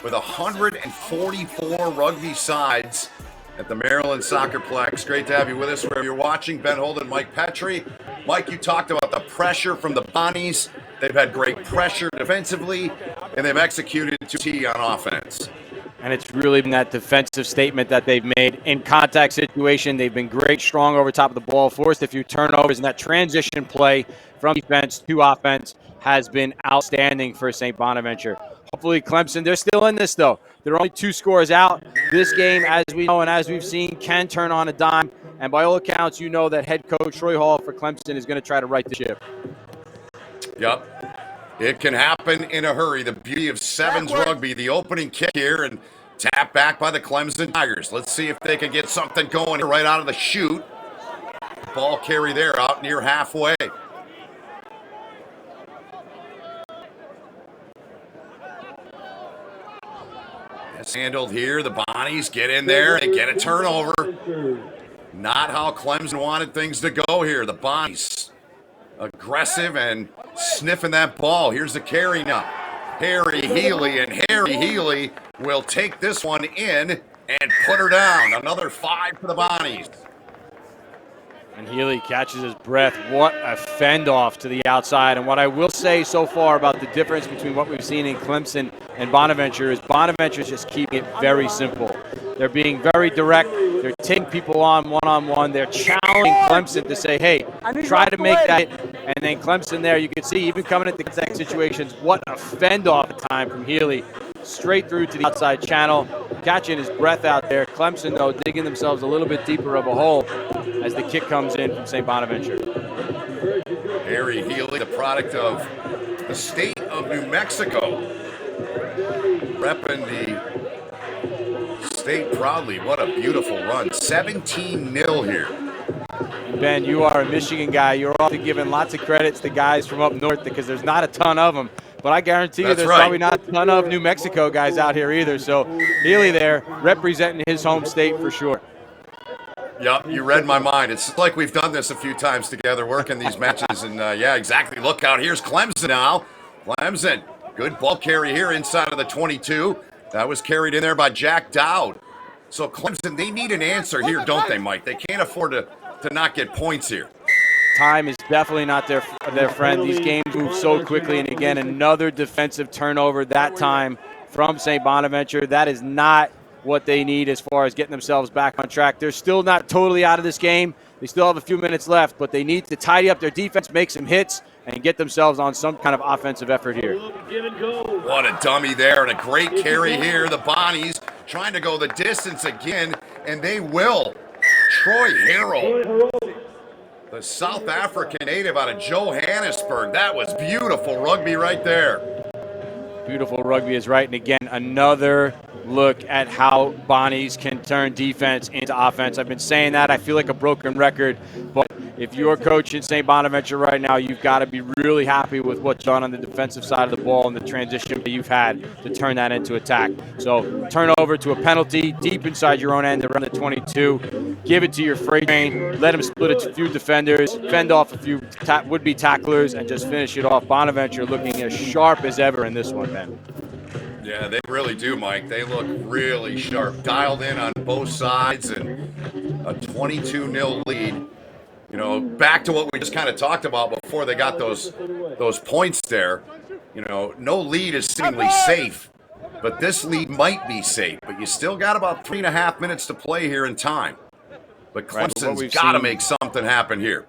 with 144 rugby sides at the Maryland Soccerplex. Great to have you with us wherever you're watching. Ben Holden, Mike Petrie. Mike, you talked about the pressure from the Bonnies. They've had great pressure defensively, and they've executed to T on offense. And it's really been that defensive statement that they've made in contact situation. They've been great, strong over top of the ball, forced a few turnovers, and that transition play from defense to offense has been outstanding for St. Bonaventure. Hopefully Clemson, they're still in this though. They're only 2 scores out. This game, as we know and as we've seen, can turn on a dime. And by all accounts, you know that head coach Troy Hall for Clemson is going to try to right the ship. Yep. It can happen in a hurry. The beauty of sevens rugby, the opening kick here, and tap back by the Clemson Tigers. Let's see if they can get something going here right out of the chute. Ball carry there out near halfway. Handled here. The Bonnies get in there and get a turnover. Not how Clemson wanted things to go here. The Bonnies aggressive and sniffing that ball. Here's the carry now. Harry Healy, and Harry Healy will take this one in and put her down. Another 5 for the Bonnies. And Healy catches his breath. What a fend off to the outside. And what I will say so far about the difference between what we've seen in Clemson and Bonaventure is Bonaventure's just keeping it very simple. They're being very direct. They're taking people on one-on-one. They're challenging Clemson to say, hey, try to make that. And then Clemson there, you can see even coming into contact situations, what a fend off time from Healy. Straight through to the outside channel, catching his breath out there. Clemson, though, digging themselves a little bit deeper of a hole as the kick comes in from St. Bonaventure. Harry Healy, the product of the state of New Mexico, repping the state proudly. What a beautiful run. 17-0 here. Ben, you are a Michigan guy. You're often giving lots of credits to guys from up north because there's not a ton of them. But I guarantee you there's probably not a ton of New Mexico guys out here either. So Healy there representing his home state for sure. Yep, you read my mind. It's like we've done this a few times together, working these matches. And yeah, exactly. Look out. Here's Clemson now. Clemson, good ball carry here inside of the 22. That was carried in there by Jack Dowd. So Clemson, they need an answer here, don't they, Mike? They can't afford to not get points here. Time is definitely not their friend. These games move so quickly. And again, another defensive turnover that time from St. Bonaventure. That is not what they need as far as getting themselves back on track. They're still not totally out of this game. They still have a few minutes left, but they need to tidy up their defense, make some hits, and get themselves on some kind of offensive effort here. What a dummy there, and a great carry here. The Bonnies trying to go the distance again, and they will. Troy Harrell, the South African native out of Johannesburg. That was beautiful rugby right there. Beautiful rugby is right. And again, another look at how Bonnies can turn defense into offense. I've been saying that. I feel like a broken record. But if you're coaching St. Bonaventure right now, you've got to be really happy with what's done on the defensive side of the ball and the transition that you've had to turn that into attack. So turnover to a penalty deep inside your own end around the 22. Give it to your freight train. Let them split it to a few defenders. Fend off a few would-be tacklers and just finish it off. Bonaventure looking as sharp as ever in this one, man. Yeah, they really do, Mike. They look really sharp. Dialed in on both sides and a 22-0 lead. You know, back to what we just kind of talked about before they got those points there. You know, no lead is seemingly safe, but this lead might be safe. But you still got about 3.5 minutes to play here in time. But Clemson's got to make something happen here.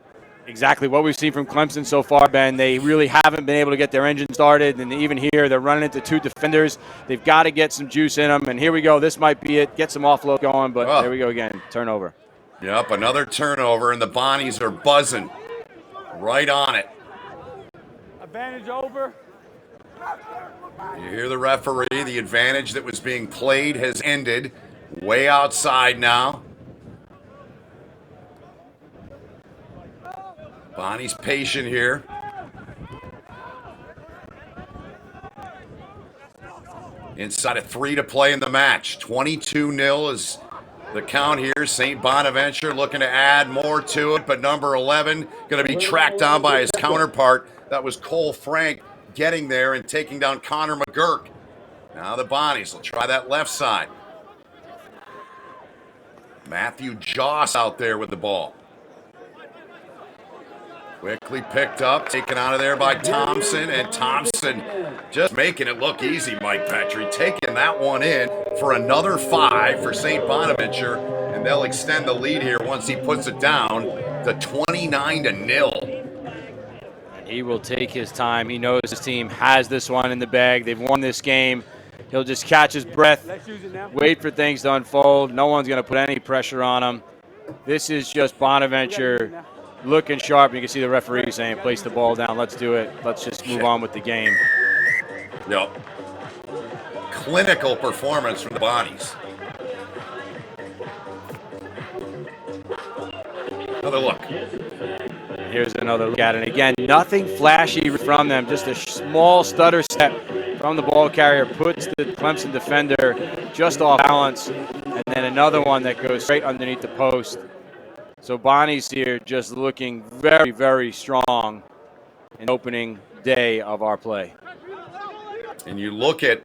Exactly what we've seen from Clemson so far, Ben. They really haven't been able to get their engine started, and even here they're running into two defenders. They've got to get some juice in them, and here we go. This might be it. Get some offload going, but there we go again. Turnover. Yep, another turnover, and the Bonnies are buzzing right on it. Advantage over. You hear the referee. The advantage that was being played has ended. Way outside now. Bonnie's patient here. Inside of 3 to play in the match. 22-0 is the count here. St. Bonaventure looking to add more to it, but number 11 going to be tracked down by his counterpart. That was Cole Frank getting there and taking down Connor McGurk. Now the Bonnies will try that left side. Matthew Joss out there with the ball. Quickly picked up, taken out of there by Thompson, and Thompson just making it look easy, Mike Petrie. Taking that one in for another 5 for St. Bonaventure, and they'll extend the lead here once he puts it down to 29-0. He will take his time. He knows his team has this one in the bag. They've won this game. He'll just catch his breath, wait for things to unfold. No one's going to put any pressure on him. This is just Bonaventure looking sharp. You can see the referee saying, place the ball down. Let's do it. Let's just move on with the game. Yep. Clinical performance from the Bonnies. Another look. Here's another look at it. And again, nothing flashy from them. Just a small stutter step from the ball carrier, puts the Clemson defender just off balance, and then another one that goes straight underneath the post. So Bonnie's here just looking very, very strong in opening day of our play. And you look at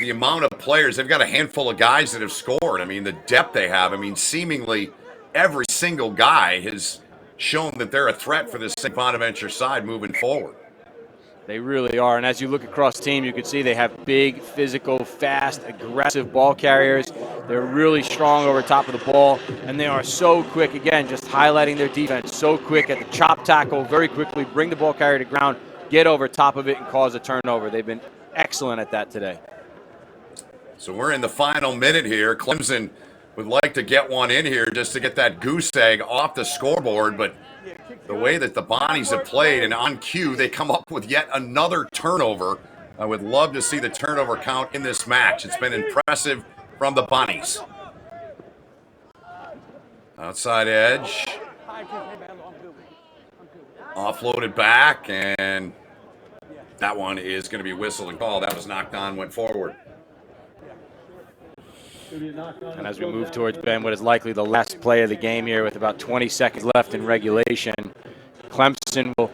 the amount of players, they've got a handful of guys that have scored. I mean, the depth they have. I mean, seemingly every single guy has shown that they're a threat for this St. Bonaventure side moving forward. They really are. And as you look across the team, you can see they have big, physical, fast, aggressive ball carriers. They're really strong over top of the ball, and they are so quick. Again, just highlighting their defense. So quick at the chop tackle, very quickly bring the ball carrier to ground, get over top of it, and cause a turnover. They've been excellent at that today. So we're in the final minute here. Clemson would like to get one in here just to get that goose egg off the scoreboard, but the way that the Bonnies have played, and on cue, they come up with yet another turnover. I would love to see the turnover count in this match. It's been impressive from the Bonnies. Outside edge. Offloaded back, and that one is going to be whistled and called. That was knocked on, went forward. And as we move towards, Ben, what is likely the last play of the game here with about 20 seconds left in regulation, Clemson will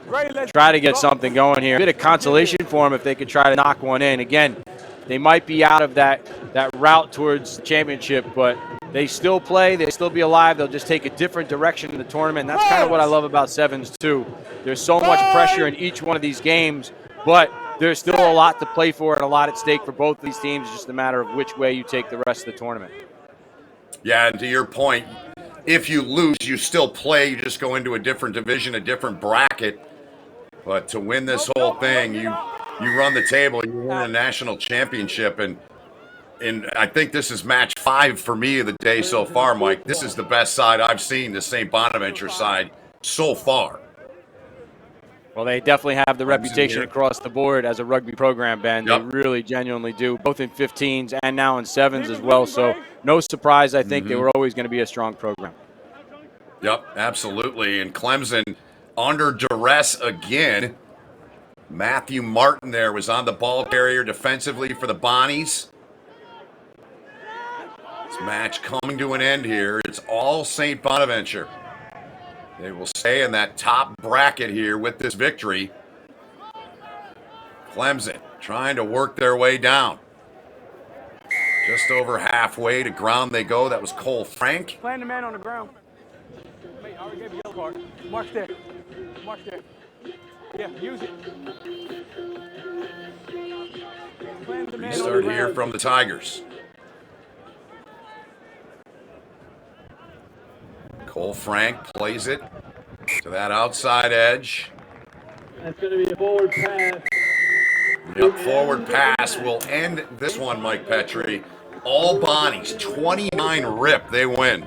try to get something going here. A bit of consolation for them if they could try to knock one in. Again, they might be out of that route towards the championship, but they still play. They'll still be alive. They'll just take a different direction in the tournament. And that's kind of what I love about Sevens, too. There's so much pressure in each one of these games, but there's still a lot to play for and a lot at stake for both of these teams. It's just a matter of which way you take the rest of the tournament. Yeah, and to your point, if you lose, you still play. You just go into a different division, a different bracket. But to win this whole thing, you run the table, you win a national championship. And I think this is match 5 for me of the day so far, Mike. This is the best side I've seen, the St. Bonaventure side, so far. Well, they definitely have the reputation across the board as a rugby program, Ben. Yep. They really genuinely do, both in 15s and now in 7s as well. So no surprise, I think they were always going to be a strong program. Yep, absolutely. And Clemson under duress again. Matthew Martin there was on the ball carrier defensively for the Bonnies. This match coming to an end here. It's all St. Bonaventure. They will stay in that top bracket here with this victory. Clemson trying to work their way down. Just over halfway to ground they go. That was Cole Frank. Playing the man on the ground. Mate, I already gave you a yellow card. March there. March there. Yeah, use it. We start here from the Tigers. Cole Frank plays it to that outside edge. That's going to be a forward pass. Yep, forward pass will end this one, Mike Petrie. All Bonnies, 29 rip, they win.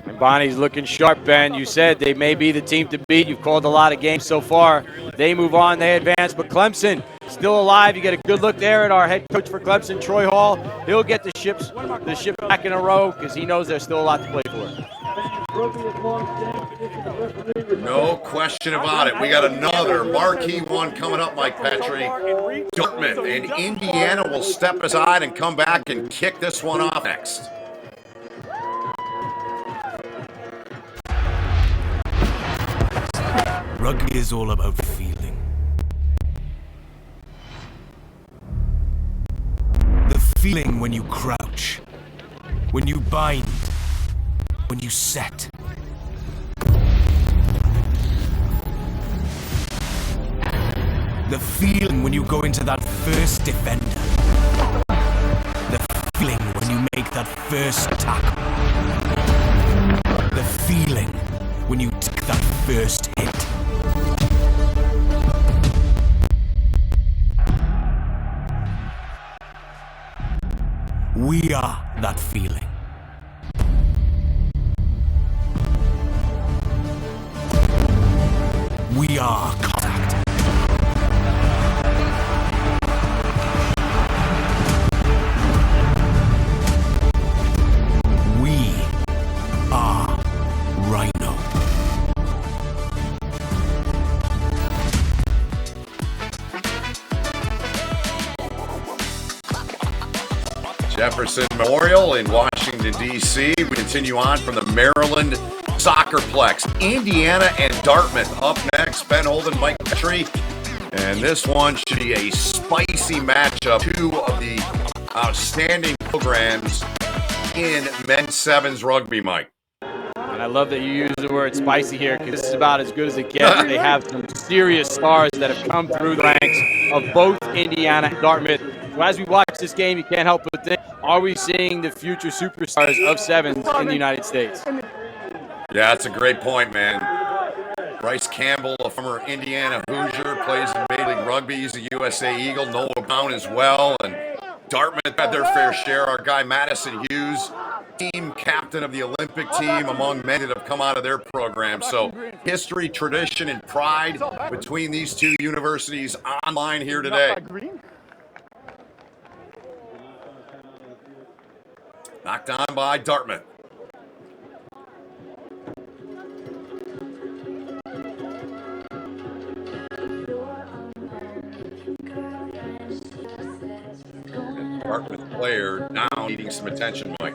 And Bonnie's looking sharp, Ben. You said they may be the team to beat. You've called a lot of games so far. They move on, they advance, but Clemson still alive. You get a good look there at our head coach for Clemson, Troy Hall. He'll get the ship back in a row because he knows there's still a lot to play for. No question about it. We got another marquee one coming up, Mike Petrie. Dartmouth and Indiana will step aside and come back and kick this one off next. Rugby is all about feeling. The feeling when you crouch, when you bind, when you set. The feeling when you go into that first defender. The feeling when you make that first tackle. The feeling when you take that first hit. We are that feeling. We are contact. We are Rhino. Jefferson Memorial in Washington, D.C. We continue on from the Maryland Soccerplex. Indiana and Dartmouth up next. Ben Holden, Mike Petrie. And this one should be a spicy matchup. Two of the outstanding programs in men's sevens rugby, Mike. And I love that you use the word spicy here because this is about as good as it gets. They have some serious stars that have come through the ranks of both Indiana and Dartmouth. So as we watch this game, you can't help but think, are we seeing the future superstars of sevens in the United States? Yeah, that's a great point, man. Bryce Campbell, a former Indiana Hoosier, plays in Major League Rugby. He's a USA Eagle. Noah Brown as well. And Dartmouth had their fair share. Our guy Madison Hughes, team captain of the Olympic team, among many that have come out of their program. So history, tradition, and pride between these two universities online here today. Knocked on by Dartmouth. Dartmouth player now needing some attention, Mike.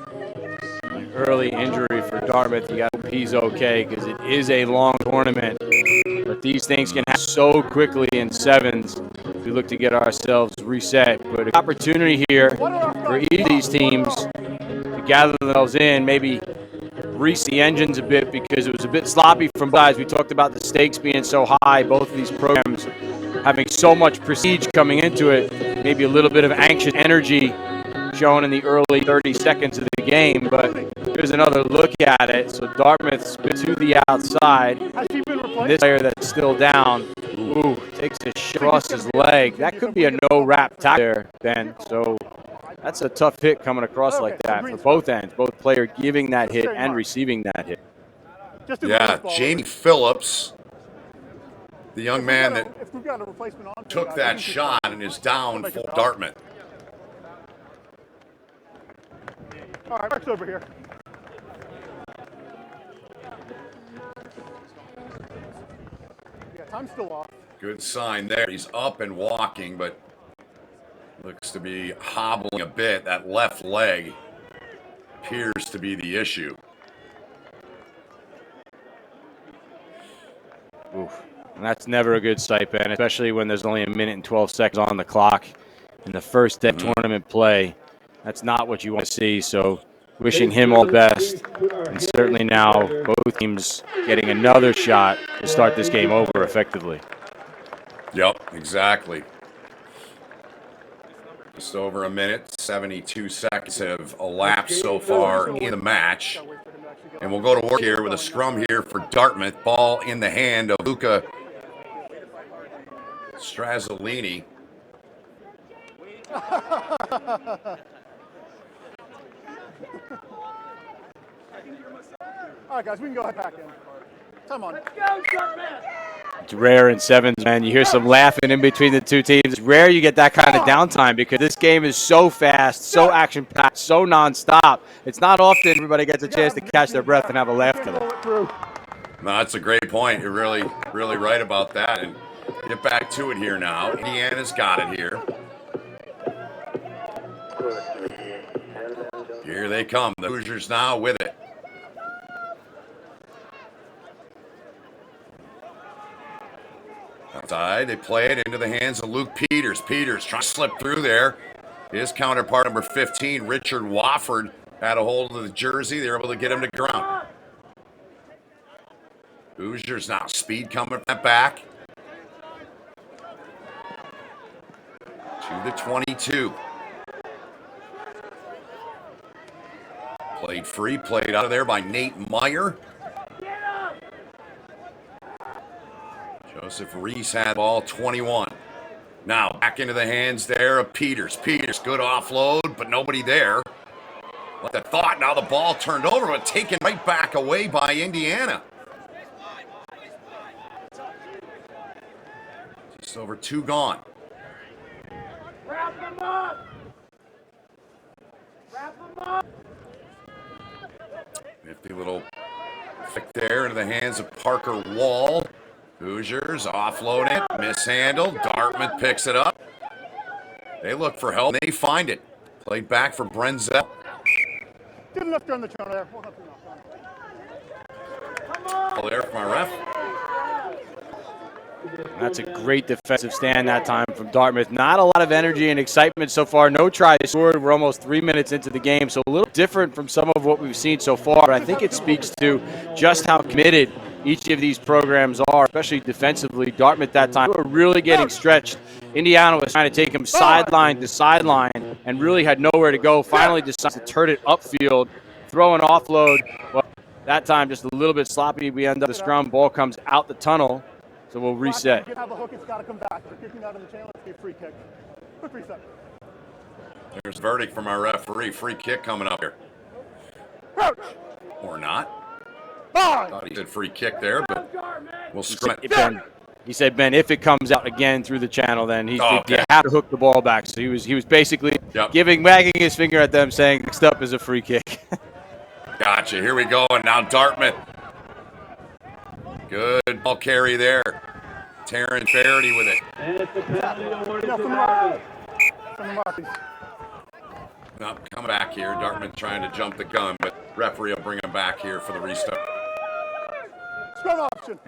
Early injury for Dartmouth. You got to hope he's okay because it is a long tournament. But these things can happen so quickly in sevens. We look to get ourselves reset. But an opportunity here for each of these teams to gather themselves in, maybe grease the engines a bit because it was a bit sloppy from both sides. We talked about the stakes being so high, both of these programs having so much prestige coming into it, maybe a little bit of anxious energy shown in the early 30 seconds of the game, but here's another look at it. So Dartmouth's been to the outside. This player that's still down, takes a shot across his leg. That could be a no-wrap tackle there, Ben. So that's a tough hit coming across like that for both ends, both player giving that hit and receiving that hit. Yeah, Jamie Phillips, the young man that took that shot and is down for Dartmouth. All right, Mark's over here. Yeah, time's still off. Good sign there. He's up and walking, but looks to be hobbling a bit. That left leg appears to be the issue. Oof. And that's never a good sight, Ben, especially when there's only a minute and 12 seconds on the clock in the first day of tournament play. That's not what you want to see, so wishing him all the best. And certainly now both teams getting another shot to start this game over effectively. Yep, exactly. Just over a minute, 72 seconds have elapsed so far in the match. And we'll go to work here with a scrum here for Dartmouth. Ball in the hand of Luca Strazzolini. All right, guys, we can go ahead back in. Come on. It's rare in sevens, man. You hear some laughing in between the two teams. It's rare you get that kind of downtime because this game is so fast, so action-packed, so nonstop. It's not often everybody gets a chance to catch their breath and have a laugh together. No, that's a great point. You're really right about that. And get back to it here now. Indiana's got it here. Here they come. The Hoosiers now with it. Outside, they play it into the hands of Luke Peters. Peters trying to slip through there. His counterpart, number 15, Richard Wofford, had a hold of the jersey. They were able to get him to ground. Hoosiers now. Speed coming back. To the 22. Played free, played out of there by Nate Meyer. Joseph Reese had the ball, 21. Now back into the hands there of Peters. Peters, good offload, but nobody there. What the thought, now the ball turned over, but taken right back away by Indiana. Just over 2 gone. Wrap them up! Wrap them up! Nifty little flick there into the hands of Parker Wall. Hoosiers offload it, mishandled. Dartmouth picks it up. They look for help, and they find it. Played back for Brenzel. Get a lifter on the channel there. Call there from our ref. That's a great defensive stand that time from Dartmouth. Not a lot of energy and excitement so far. No tries scored. We're almost 3 minutes into the game, so a little different from some of what we've seen so far. But I think it speaks to just how committed each of these programs are, especially defensively. Dartmouth that time were really getting stretched. Indiana was trying to take him sideline to sideline and really had nowhere to go. Finally decided to turn it upfield, throw an offload. But that time just a little bit sloppy. We end up the scrum. Ball comes out the tunnel. So we'll reset. Have the hook, it's got to come back. They're kicking out of the channel. It's a free kick. Quick reset. There's a verdict from our referee. Free kick coming up here. Crouch. Or not. Five. Thought he said free kick there, but we'll scrum it. He said, Ben, if it comes out again through the channel, then you have to hook the ball back. So he was basically wagging his finger at them, saying next up is a free kick. Gotcha. Here we go. And now Dartmouth. Good ball carry there. Taryn Faraday with it. And it's a penalty awarded to Dartmouth. Come back here. Dartmouth trying to jump the gun, but referee will bring him back here for the restart. Scrum option.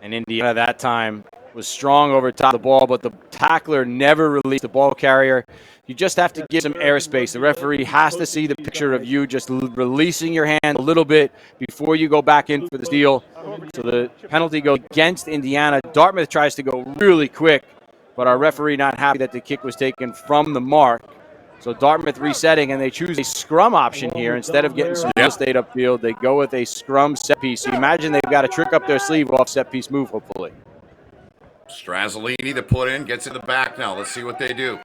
And Indiana that time was strong over top of the ball, but the tackler never released the ball carrier. You just have to give some airspace. The referee has to see the picture of you just releasing your hand a little bit before you go back in for the steal. So the penalty goes against Indiana. Dartmouth tries to go really quick, but our referee not happy that the kick was taken from the mark. So Dartmouth resetting, and they choose a scrum option here. Instead of getting some real estate upfield, they go with a scrum set piece. So you imagine they've got a trick up their sleeve off set piece move, hopefully. Strazzolini to put in, gets in the back now. Let's see what they do.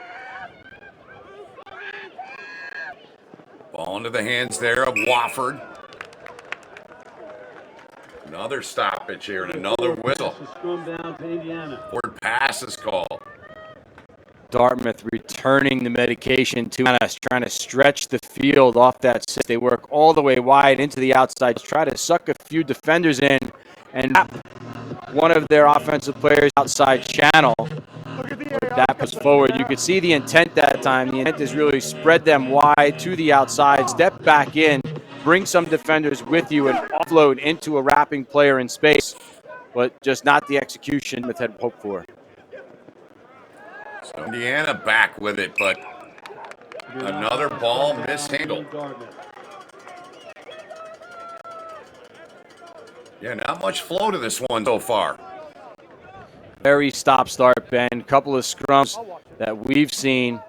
Ball into the hands there of Wofford. Another stoppage here and another whistle. Forward pass is called. Dartmouth returning the medication to us, trying to stretch the field off that set. They work all the way wide into the outside, try to suck a few defenders in, and one of their offensive players outside channel. That was forward. You could see the intent that time. The intent is really spread them wide to the outside, step back in, bring some defenders with you, and offload into a wrapping player in space, but just not the execution that had hoped for. So Indiana back with it, but another ball mishandled. Yeah, not much flow to this one so far. Very stop-start, Ben. Couple of scrums that we've seen,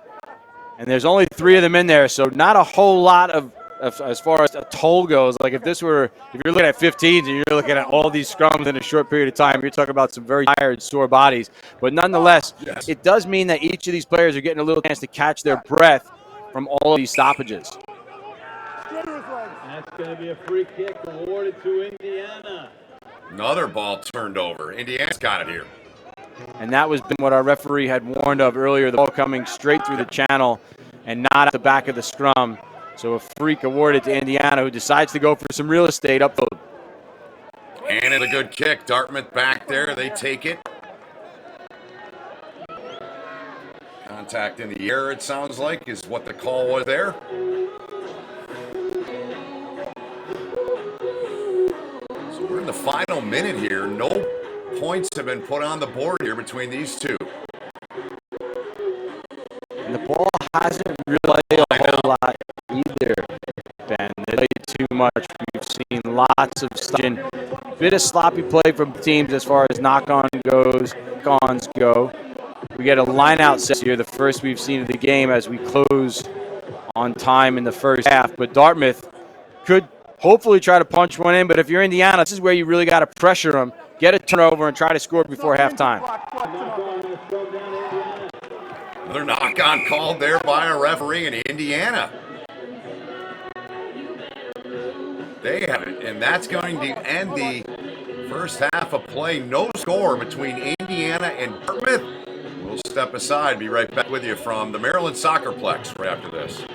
and there's only 3 of them in there, so not a whole lot of as far as a toll goes. Like if you're looking at 15s and you're looking at all these scrums in a short period of time, you're talking about some very tired, sore bodies. But nonetheless, it does mean that each of these players are getting a little chance to catch their breath from all of these stoppages. And that's going to be a free kick awarded to Indiana. Another ball turned over. Indiana's got it here. And that was what our referee had warned of earlier, the ball coming straight through the channel and not at the back of the scrum. So a freak awarded to Indiana, who decides to go for some real estate upload. And it's a good kick. Dartmouth back there. They take it. Contact in the air, it sounds like, is what the call was there. So we're in the final minute here. No points have been put on the board here between these two. And the ball hasn't really played a whole lot either, Ben. They played too much. We've seen lots of stuff. Bit of sloppy play from teams as far as knock-ons go. We get a line-out set here, the first we've seen of the game as we close on time in the first half. But Dartmouth could hopefully try to punch one in. But if you're Indiana, this is where you really got to pressure them, get a turnover, and try to score before halftime. Another knock-on called there by a referee in Indiana. They have it, and that's going to end the first half of play. No score between Indiana and Dartmouth. We'll step aside, be right back with you from the Maryland Soccerplex right after this.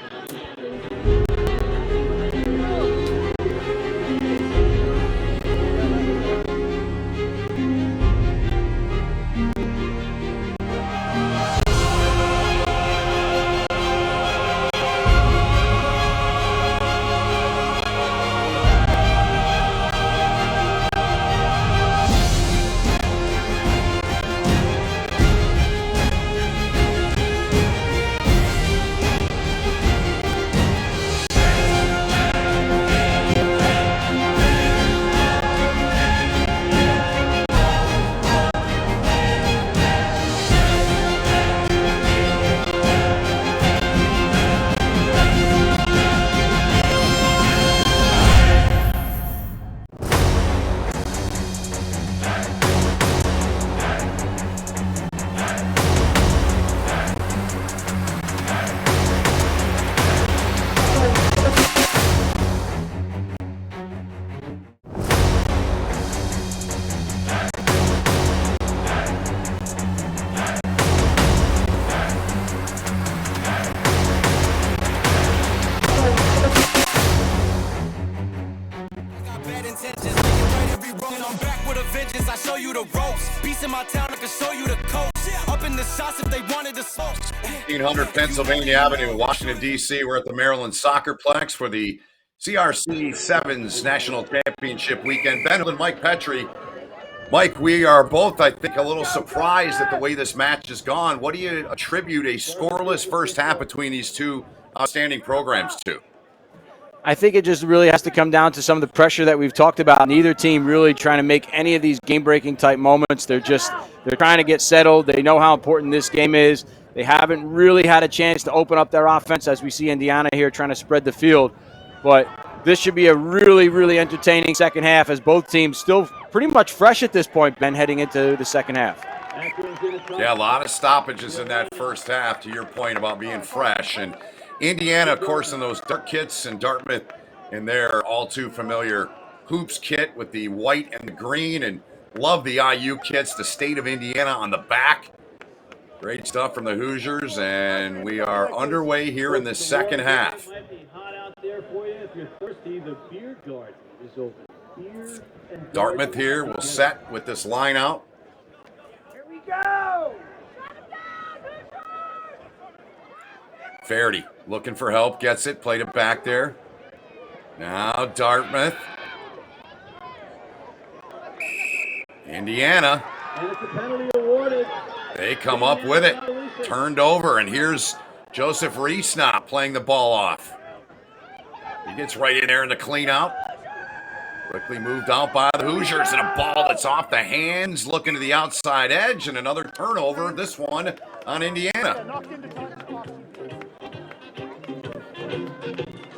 I'm back with a vengeance, I show you the ropes. Beast in my town, I can show you the coast. Up in the shots if they wanted to smoke. 1500 Pennsylvania Avenue, Washington, D.C. We're at the Maryland Soccerplex for the CRC Sevens National Championship weekend. Ben and Mike Petrie. Mike, we are both, I think, a little surprised at the way this match has gone. What do you attribute a scoreless first half between these two outstanding programs to? I think it just really has to come down to some of the pressure that we've talked about. Neither team really trying to make any of these game-breaking type moments. They're trying to get settled. They know how important this game is. They haven't really had a chance to open up their offense as we see Indiana here trying to spread the field. But this should be a really, really entertaining second half as both teams still pretty much fresh at this point, Ben, heading into the second half. Yeah, a lot of stoppages in that first half, to your point about being fresh. And Indiana, of course, in those dark kits, and Dartmouth in their all too familiar hoops kit with the white and the green, and love the IU kits, the state of Indiana on the back. Great stuff from the Hoosiers, and we are underway here in the second half. Dartmouth here will set with this line out. Here we go! Faherty looking for help, gets it, played it back there. Now Dartmouth. Indiana. And it's a penalty awarded. They come up with it. Turned over, and here's Joseph Reesnop playing the ball off. He gets right in there in the clean out. Quickly moved out by the Hoosiers, and a ball that's off the hands, looking to the outside edge, and another turnover, this one on Indiana.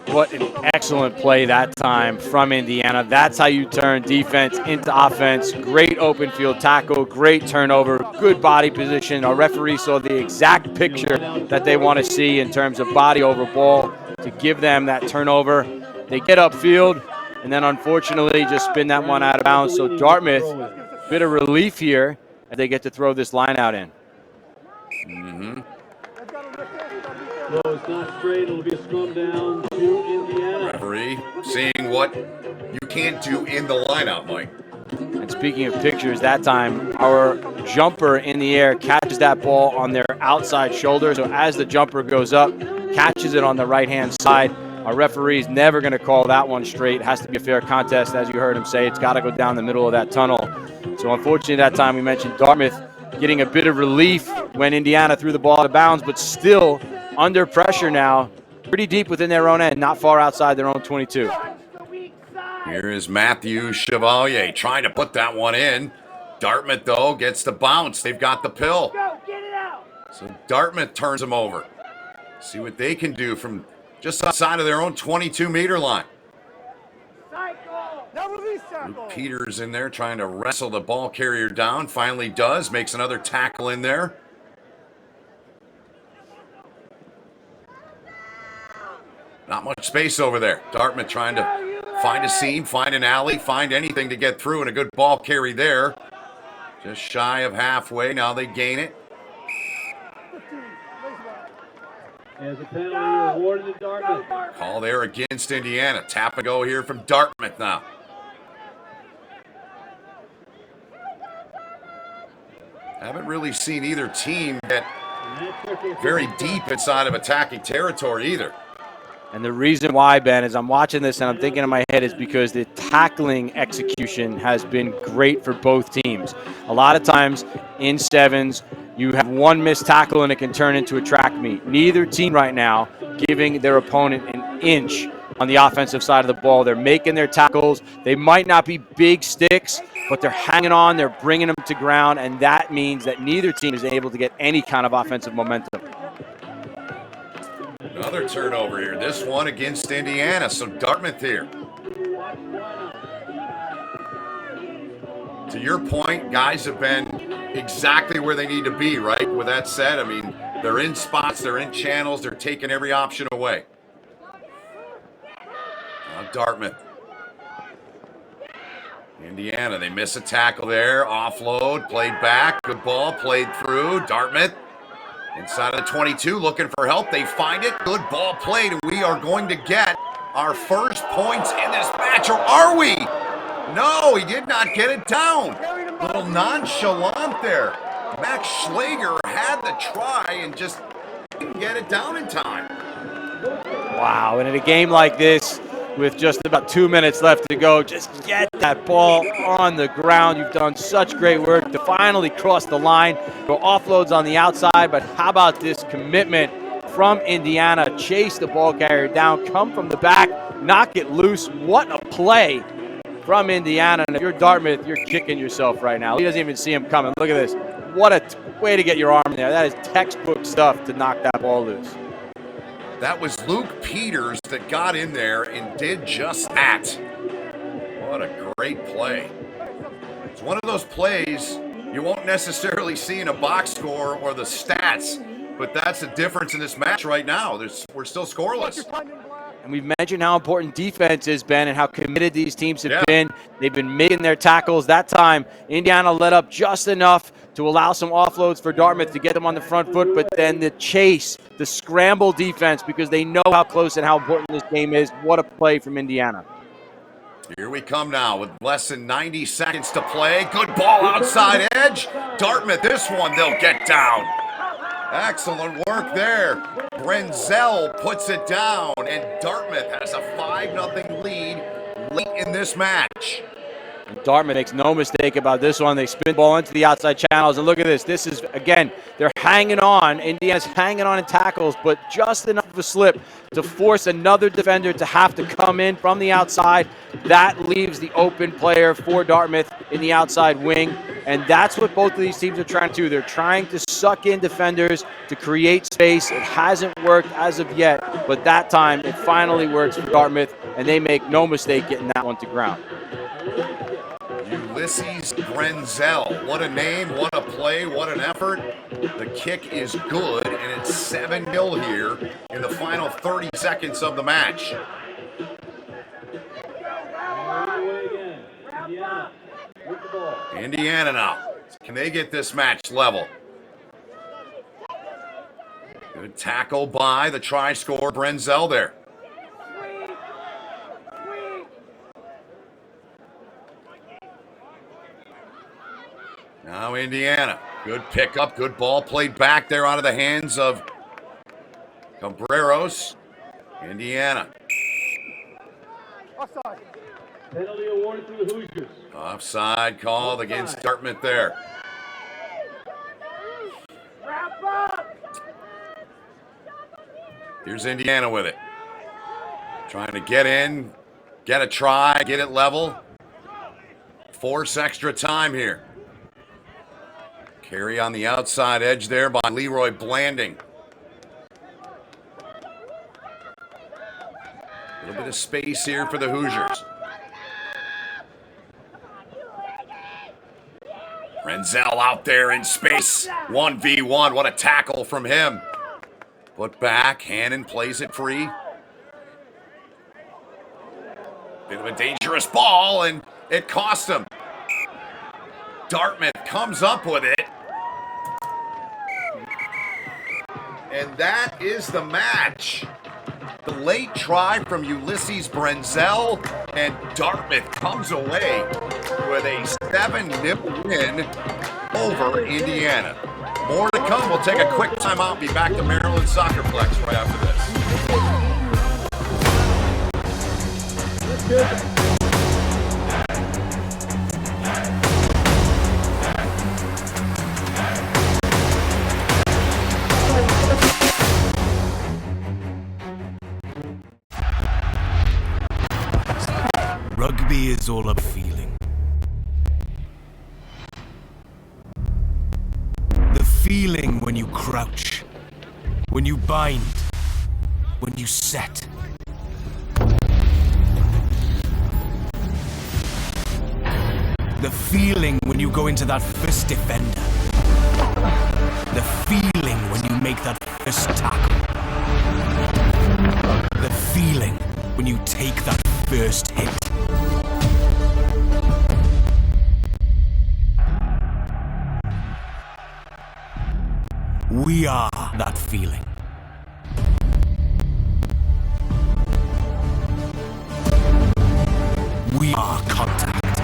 What an excellent play that time from Indiana. That's how you turn defense into offense. Great open field tackle, great turnover, good body position. Our referee saw the exact picture that they want to see in terms of body over ball to give them that turnover. They get upfield, and then unfortunately just spin that one out of bounds. So Dartmouth, bit of relief here as they get to throw this line out in. Mm-hmm. No, it's not straight. It'll be a scrum down to Indiana. Referee seeing what you can't do in the lineup, Mike. And speaking of pictures, that time our jumper in the air catches that ball on their outside shoulder. So as the jumper goes up, catches it on the right-hand side. Our referee's never going to call that one straight. It has to be a fair contest. As you heard him say, it's got to go down the middle of that tunnel. So unfortunately that time we mentioned Dartmouth getting a bit of relief when Indiana threw the ball out of bounds, but still under pressure now, pretty deep within their own end, not far outside their own 22. Here is Matthew Chevalier trying to put that one in. Dartmouth, though, gets the bounce. They've got the pill. So Dartmouth turns them over. See what they can do from just outside of their own 22-meter line. Luke Peters in there trying to wrestle the ball carrier down. Finally does. Makes another tackle in there. Not much space over there. Dartmouth trying to find a seam, find an alley, find anything to get through, and a good ball carry there. Just shy of halfway. Now they gain it. As a penalty awarded to Dartmouth. Call there against Indiana. Tap and go here from Dartmouth now. Haven't really seen either team get very deep inside of attacking territory either. And the reason why, Ben, is I'm watching this and I'm thinking in my head is because the tackling execution has been great for both teams. A lot of times in sevens, you have one missed tackle and it can turn into a track meet. Neither team right now giving their opponent an inch on the offensive side of the ball. They're making their tackles. They might not be big sticks, but they're hanging on. They're bringing them to ground, and that means that neither team is able to get any kind of offensive momentum. Another turnover here. This one against Indiana. So Dartmouth here. To your point, guys have been exactly where they need to be, right? With that said, I mean, they're in spots, they're in channels, they're taking every option away. Now Dartmouth. Indiana, they miss a tackle there. Offload, played back. Good ball, played through. Dartmouth. Inside of the 22, looking for help. They find it. Good ball played, and we are going to get our first points in this match, or are we? No, he did not get it down. A little nonchalant there. Max Schlager had the try and just didn't get it down in time. Wow, and in a game like this, with just about 2 minutes left to go, just get that ball on the ground. You've done such great work to finally cross the line. Go offloads on the outside, but how about this commitment from Indiana? Chase the ball carrier down, come from the back, knock it loose. What a play from Indiana. And if you're Dartmouth, you're kicking yourself right now. He doesn't even see him coming. Look at this. What a way to get your arm there. That is textbook stuff to knock that ball loose. That was Luke Peters that got in there and did just that. What a great play. It's one of those plays you won't necessarily see in a box score or the stats, but that's the difference in this match right now. We're still scoreless. And we've mentioned how important defense has been and how committed these teams have been. They've been making their tackles. That time, Indiana let up just enough to allow some offloads for Dartmouth to get them on the front foot, but then the chase, the scramble defense, because they know how close and how important this game is. What a play from Indiana. Here we come now with less than 90 seconds to play. Good ball outside edge. Dartmouth, this one they'll get down. Excellent work there. Brenzel puts it down, and Dartmouth has a 5-0 lead late in this match. And Dartmouth makes no mistake about this one. They spin the ball into the outside channels, and look at this. This is, again, they're hanging on. Indiana's hanging on in tackles, but just enough of a slip to force another defender to have to come in from the outside. That leaves the open player for Dartmouth in the outside wing, and that's what both of these teams are trying to do. They're trying to suck in defenders to create space. It hasn't worked as of yet, but that time it finally works for Dartmouth, and they make no mistake getting that one to ground. Ulysses Brenzel. What a name, what a play, what an effort. The kick is good, and it's 7-0 here in the final 30 seconds of the match. Indiana now. Can they get this match level? Good tackle by the try scorer, Brenzel there. Now Indiana. Good pickup, good ball played back there out of the hands of Cabreros. Indiana. Offside. Penalty awarded to the Hoosiers. Offside called against Dartmouth there. Wrap up. Here's Indiana with it. Trying to get in, get a try, get it level. Force extra time here. Carry on the outside edge there by Leroy Blanding. A little bit of space here for the Hoosiers. Brenzel out there in space. 1v1. What a tackle from him. Put back. Hannon plays it free. Bit of a dangerous ball, and it cost him. Dartmouth comes up with it. And that is the match. The late try from Ulysses Brenzel, and Dartmouth comes away with a 7-0 win over Indiana. More to come. We'll take a quick timeout. Be back to Maryland Soccerplex right after this. Rugby is all about feeling. The feeling when you crouch, when you bind, when you set. The feeling when you go into that first defender. The feeling when you make that first tackle. The feeling when you take that first hit. We are that feeling. We are contact.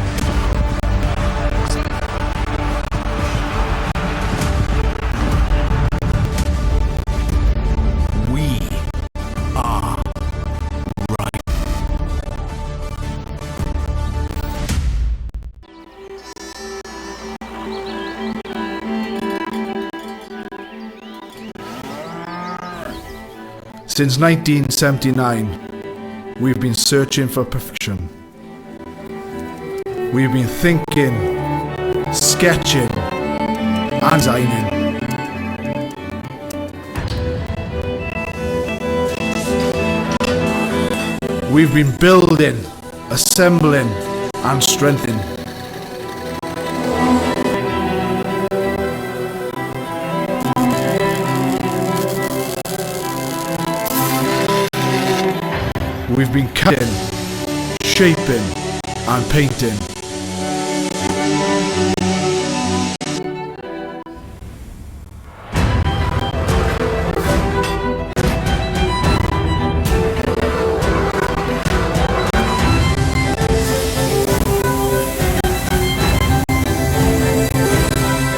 Since 1979, we've been searching for perfection. We've been thinking, sketching, and designing. We've been building, assembling, and strengthening. We've been cutting, shaping, and painting.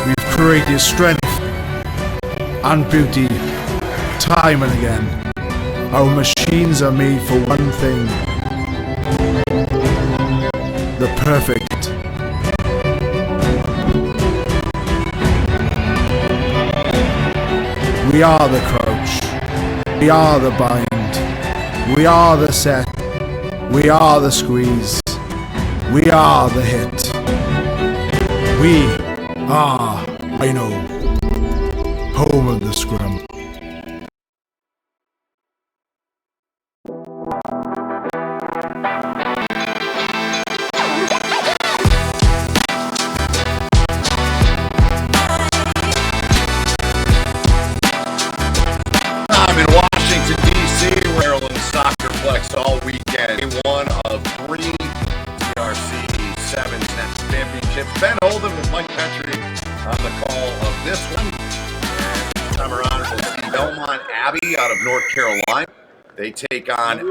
We've created strength and beauty time and again. Our machines are made for one thing: the perfect. We are the crouch. We are the bind. We are the set. We are the squeeze. We are the hit. We are, I know, home of the scrum. I'm in Washington, D.C., Maryland Soccer Flex all weekend. One of 3 TRC 7 championships. Ben Oldham with Mike Petrie on the call of this one. And this time around, we'll see Belmont Abbey out of North Carolina. They take on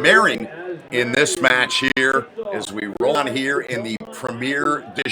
Mering in this match here as we roll on here in the Premier Division.